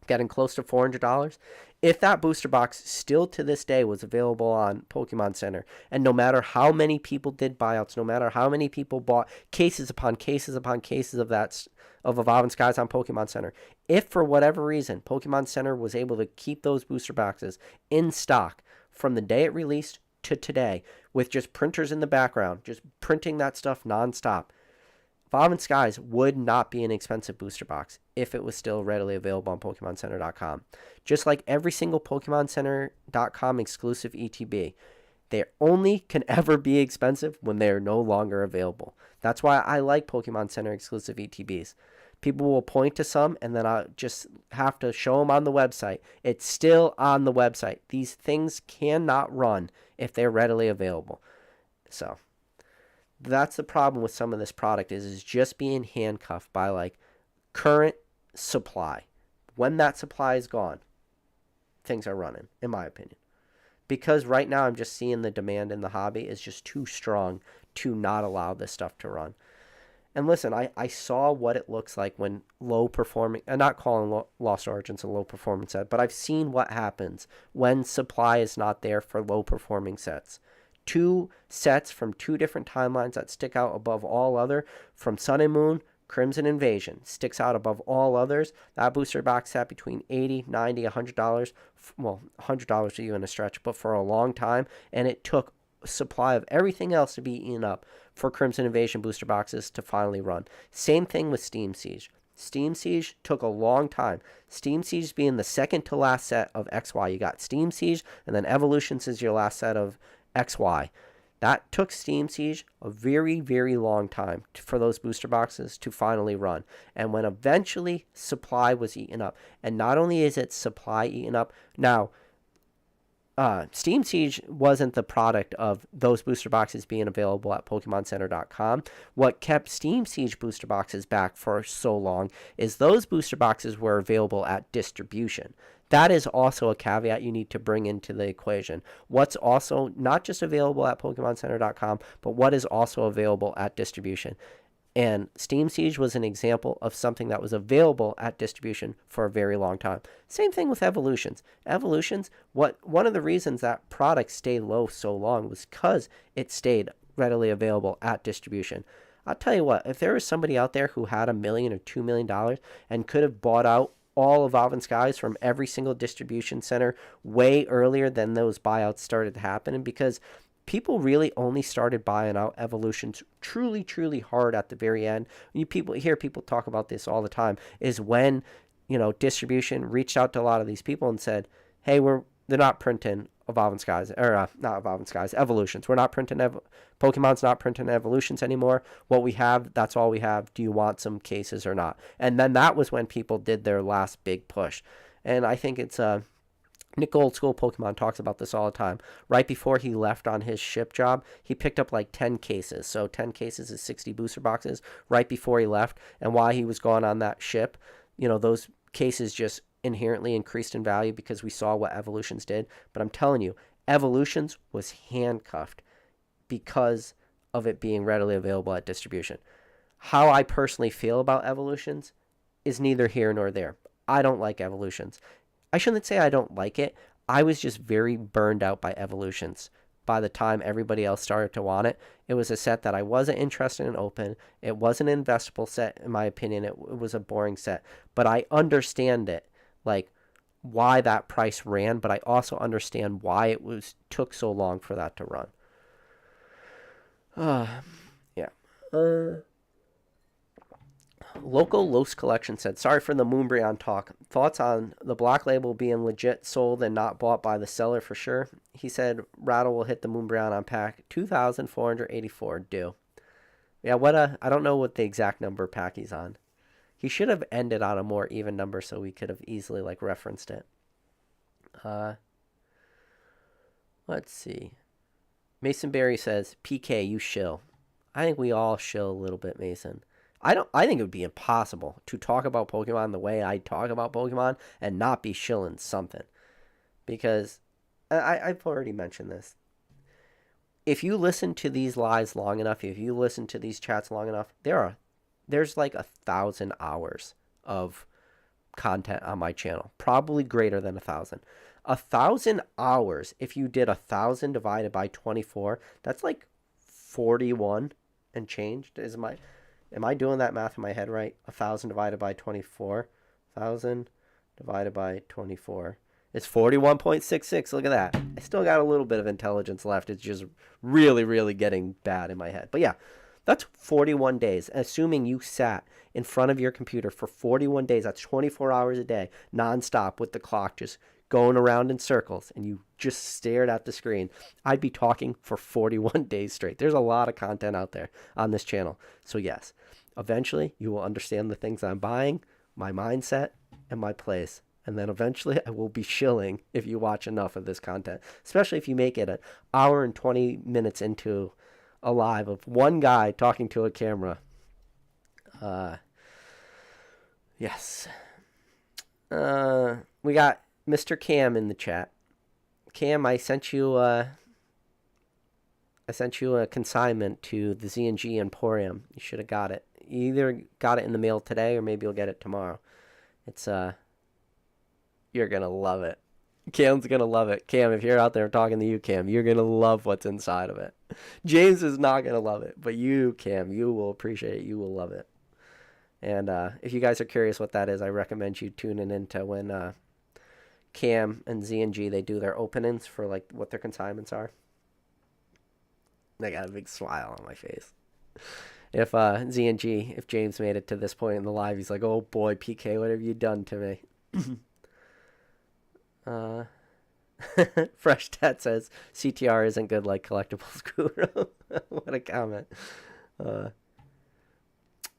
S1: getting close to $400, If that booster box still to this day was available on Pokemon Center, and no matter how many people did buyouts, no matter how many people bought cases upon cases upon cases of that of Evolving Skies on Pokemon Center, if for whatever reason Pokemon Center was able to keep those booster boxes in stock from the day it released to today, with just printers in the background, just printing that stuff nonstop, Evolving Skies would not be an expensive booster box if it was still readily available on PokemonCenter.com. Just like every single PokemonCenter.com exclusive ETB, they only can ever be expensive when they are no longer available. That's why I like Pokemon Center exclusive ETBs. People will point to some, and then I'll just have to show them on the website. It's still on the website. These things cannot run if they're readily available. So that's the problem with some of this product is just being handcuffed by like current supply. When that supply is gone, things are running, in my opinion. Because right now I'm just seeing the demand in the hobby is just too strong to not allow this stuff to run. And listen, I saw what it looks like when low performing, I'm not calling Lost Origins a low performance set, but I've seen what happens when supply is not there for low performing sets. 2 sets from 2 different timelines that stick out above all other, from Sun and Moon, Crimson Invasion, sticks out above all others. That booster box set between $80, $90, $100, well, $100 to you in a stretch, but for a long time, and it took supply of everything else to be eaten up for Crimson Invasion booster boxes to finally run. Same thing with Steam Siege. Steam Siege took a long time. Steam Siege being the second to last set of XY. You got Steam Siege, and then Evolutions is your last set of XY. That took Steam Siege a very, very long time for those booster boxes to finally run. And when eventually supply was eaten up, and not only is it supply eaten up, now Steam Siege wasn't the product of those booster boxes being available at PokemonCenter.com. What kept Steam Siege booster boxes back for so long is those booster boxes were available at distribution. That is also a caveat you need to bring into the equation. What's also not just available at PokemonCenter.com, but what is also available at distribution. And Steam Siege was an example of something that was available at distribution for a very long time. Same thing with Evolutions. Evolutions, one of the reasons that product stayed low so long was because it stayed readily available at distribution. I'll tell you what, if there was somebody out there who had $1 million or $2 million and could have bought out all Evolving Skies from every single distribution center way earlier than those buyouts started happening, because people really only started buying out Evolutions truly, truly hard at the very end. You hear people talk about this all the time, is when, distribution reached out to a lot of these people and said, hey, they're not printing Evolving Skies, or not Evolving Skies, Evolutions. We're not printing, Pokemon's not printing Evolutions anymore. What we have, that's all we have. Do you want some cases or not? And then that was when people did their last big push. And I think it's, Nick Old School Pokemon talks about this all the time. Right before he left on his ship job, he picked up like 10 cases. So 10 cases is 60 booster boxes right before he left. And while he was gone on that ship, those cases just inherently increased in value because we saw what Evolutions did. But I'm telling you, Evolutions was handcuffed because of it being readily available at distribution. How I personally feel about Evolutions is neither here nor there. I don't like Evolutions. I shouldn't say I don't like it. I was just very burned out by Evolutions. By the time everybody else started to want it, it was a set that I wasn't interested in open. It wasn't an investable set, in my opinion. It was a boring set. But I understand it, like why that price ran, but I also understand why it took so long for that to run. Yeah. Local Los Collection said, sorry for the Moonbryon talk. Thoughts on the Black Label being legit sold and not bought by the seller for sure? He said Rattle will hit the Moonbryon on pack 2,484 due. Yeah, I don't know what the exact number pack he's on. He should have ended on a more even number so we could have easily referenced it. Let's see. Mason Berry says, PK, you shill. I think we all shill a little bit, Mason. I think it would be impossible to talk about Pokemon the way I talk about Pokemon and not be shilling something. Because I've already mentioned this. If you listen to these lives long enough, if you listen to these chats long enough, there's like 1,000 hours of content on my channel. Probably greater than 1,000. 1,000 hours, if you did 1,000 divided by 24, that's like 41 and changed. Am I doing that math in my head right? 1,000 divided by 24. 1,000 divided by 24. It's 41.66. Look at that. I still got a little bit of intelligence left. It's just really, really getting bad in my head. But yeah, that's 41 days. Assuming you sat in front of your computer for 41 days, that's 24 hours a day, nonstop with the clock just going around in circles, and you just stared at the screen. I'd be talking for 41 days straight. There's a lot of content out there on this channel. So yes, eventually you will understand the things I'm buying, my mindset, and my place. And then eventually I will be shilling if you watch enough of this content, especially if you make it an hour and 20 minutes into a live of one guy talking to a camera. Yes. We got Mr. Cam in the chat. Cam, I sent you a consignment to the Z&G Emporium. You should have got it. You either got it in the mail today or maybe you'll get it tomorrow. It's you're gonna love it. Cam's gonna love it. Cam, if you're out there talking to you, Cam, you're gonna love what's inside of it. James is not gonna love it, but you, Cam, you will appreciate it. You will love it. And if you guys are curious what that is, I recommend you tuning into when Cam and Z&G, they do their openings for like what their consignments are. I got a big smile on my face. If Z&G, if James made it to this point in the live, he's like, oh boy, PK, what have you done to me? Fresh Tat says CTR isn't good like collectibles guru. What a comment.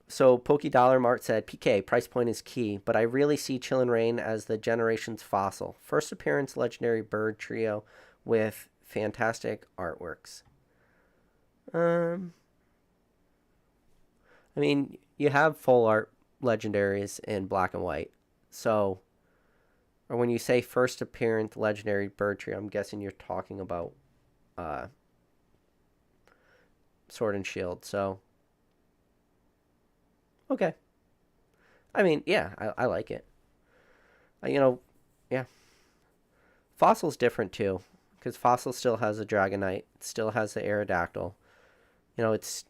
S1: So Pokey Dollar Mart said, PK, price point is key, but I really see Chillin' Rain as the generation's fossil. First appearance legendary bird trio with fantastic artworks. I mean, you have full art legendaries in black and white. So, or when you say first appearance legendary bird trio, I'm guessing you're talking about Sword and Shield. So, okay. I mean, yeah, I like it. Yeah. Fossil's different too, because Fossil still has a Dragonite, it still has the Aerodactyl. It's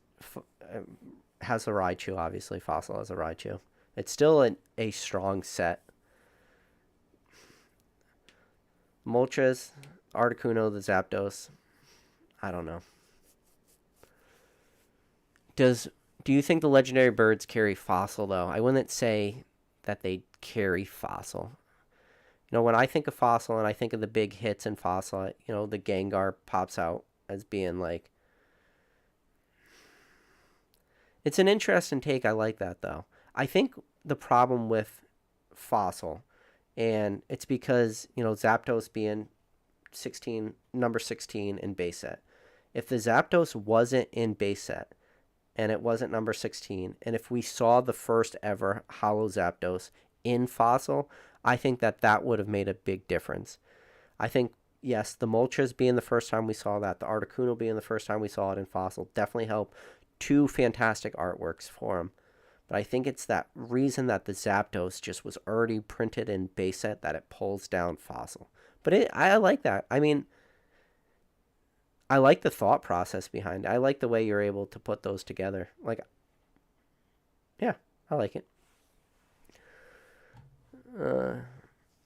S1: has a Raichu, obviously. Fossil has a Raichu. It's still a strong set. Moltres, Articuno, the Zapdos. I don't know. Do you think the legendary birds carry Fossil, though? I wouldn't say that they carry Fossil. When I think of Fossil and I think of the big hits in Fossil, the Gengar pops out as being like... It's an interesting take. I like that, though. I think the problem with Fossil, and it's because, Zapdos being number 16 in base set. If the Zapdos wasn't in base set, and it wasn't number 16, and if we saw the first ever Holo Zapdos in Fossil, I think that would have made a big difference. I think, yes, the Moltres being the first time we saw that, the Articuno being the first time we saw it in Fossil, definitely helped. Two fantastic artworks for him. But I think it's that reason that the Zapdos just was already printed in base set that it pulls down Fossil. But I like that. I mean, I like the thought process behind it. I like the way you're able to put those together. Like, yeah, I like it.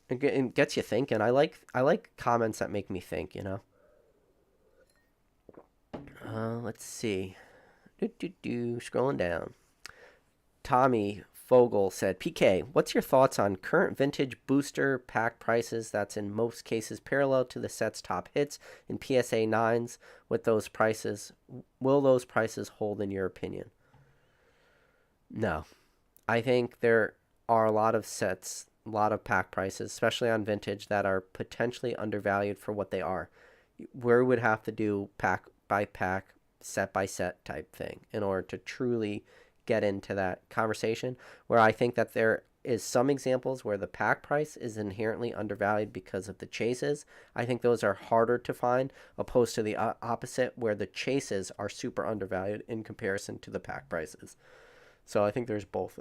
S1: It gets you thinking. I like comments that make me think, Let's see. Scrolling down. Tommy Fogel said, PK, what's your thoughts on current vintage booster pack prices that's in most cases parallel to the set's top hits in PSA 9s with those prices? Will those prices hold in your opinion? No. I think there are a lot of sets, a lot of pack prices, especially on vintage, that are potentially undervalued for what they are. We would have to do pack by pack, set by set type thing in order to truly get into that conversation, where I think that there is some examples where the pack price is inherently undervalued because of the chases. I think those are harder to find, opposed to the opposite, where the chases are super undervalued in comparison to the pack prices. So I think there's both.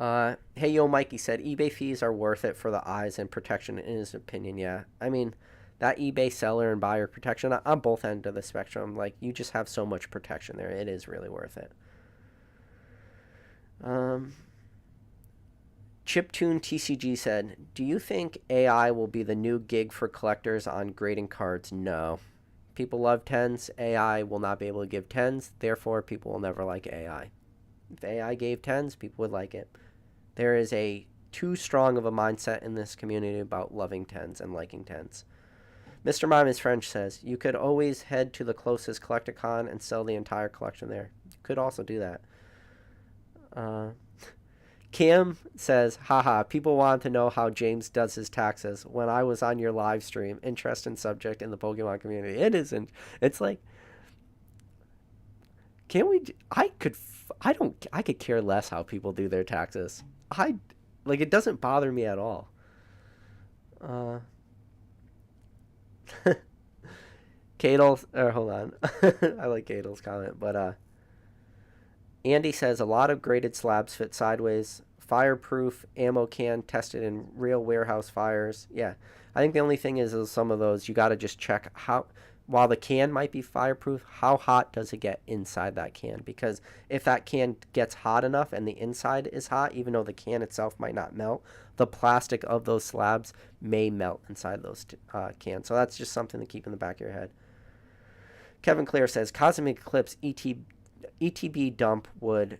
S1: Hey, yo, Mikey said eBay fees are worth it for the eyes and protection in his opinion. Yeah. I mean, that eBay seller and buyer protection on both ends of the spectrum, like, you just have so much protection there. It is really worth it. Um, Chiptune TCG said, do you think AI will be the new gig for collectors on grading cards? No. People love tens. AI will not be able to give tens. Therefore, people will never like AI. If AI gave tens, people would like it. There is a too strong of a mindset in this community about loving tens and liking tens. Mr. Mime is French says, you could always head to the closest Collecticon and sell the entire collection there. You could also do that. Cam says, haha, people want to know how James does his taxes. When I was on your live stream, interesting subject in the Pokemon community. It isn't. It's like, can we, I could care less how people do their taxes. Like, it doesn't bother me at all. Cadle, or hold on. I like Cadle's comment, but Andy says a lot of graded slabs fit sideways. Fireproof ammo can tested in real warehouse fires. Yeah, I think the only thing is some of those you got to just check how. While the can might be fireproof, how hot does it get inside that can? Because if that can gets hot enough and the inside is hot, even though the can itself might not melt, the plastic of those slabs may melt inside those cans. So that's just something to keep in the back of your head. Kevin Clear says Cosmic Eclipse ETB dump would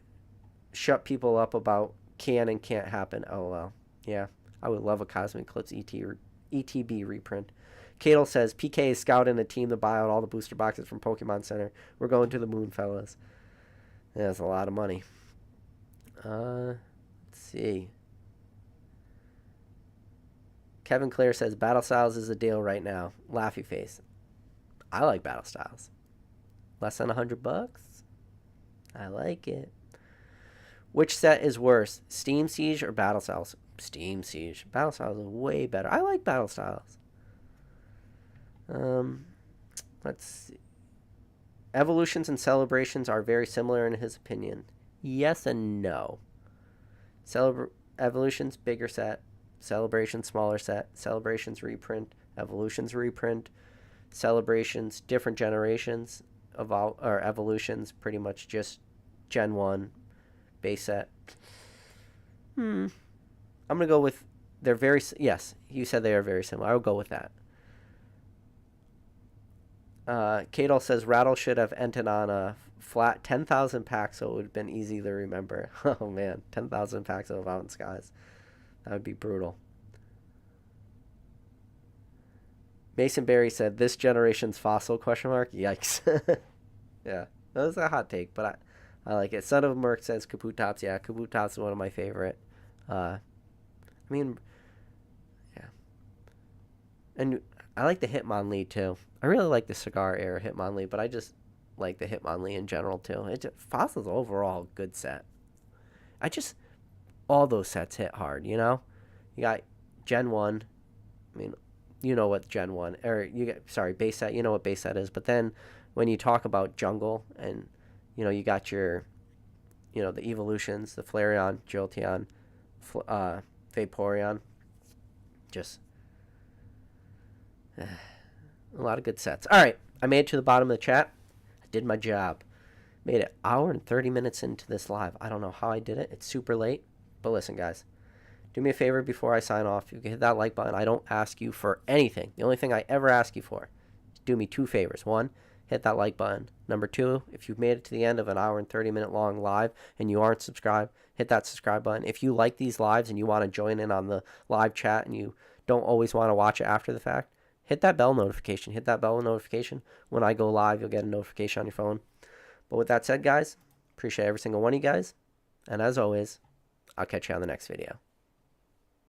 S1: shut people up about can and can't happen. LOL. Yeah, I would love a Cosmic Eclipse ETB reprint. Cadle says PK is scouting a team to buy out all the booster boxes from Pokemon Center. We're going to the moon, fellas. Yeah, that's a lot of money. Let's see. Kevin Clear says Battle Styles is a deal right now. Laughy face. I like Battle Styles. Less than $100. I like it. Which set is worse, Steam Siege or Battle Styles? Steam Siege. Battle Styles is way better. I like Battle Styles. Let's see. Evolutions and celebrations are very similar in his opinion. Yes and no. Evolutions, bigger set. Celebrations, smaller set. Celebrations, reprint. Evolutions, reprint. Celebrations, different generations. Evolutions, pretty much just Gen 1 base set. I'm going to go with... They're very... Yes, you said they are very similar. I will go with that. Cadle says Rattle should have entered on a flat 10,000 packs so it would have been easy to remember. Oh man, 10,000 packs of Mountain Skies. That would be brutal. Mason Berry said this generation's fossil ? Yikes. Yeah, that was a hot take, but I like it. Son of Merc says Kabutops. Yeah, Kabutops is one of my favorite. I mean, yeah. And I like the Hitmonlee too. I really like the Cigar era Hitmonlee, but I just like the Hitmonlee in general too. Fossil's overall good set. All those sets hit hard, you know? You got Gen 1. I mean, you know what Gen 1, base set, you know what base set is. But then when you talk about jungle and, you got your, the evolutions, the Flareon, Jolteon, Vaporeon, just... a lot of good sets. All right, I made it to the bottom of the chat. I did my job. Made it hour and 30 minutes into this live. I don't know how I did it. It's super late. But listen, guys, do me a favor before I sign off. You can hit that like button. I don't ask you for anything. The only thing I ever ask you for is do me 2 favors. 1, hit that like button. Number 2, if you've made it to the end of an hour and 30 minute long live and you aren't subscribed, hit that subscribe button. If you like these lives and you want to join in on the live chat and you don't always want to watch it after the fact, hit that bell notification. Hit that bell notification. When I go live, you'll get a notification on your phone. But with that said, guys, appreciate every single one of you guys. And as always, I'll catch you on the next video.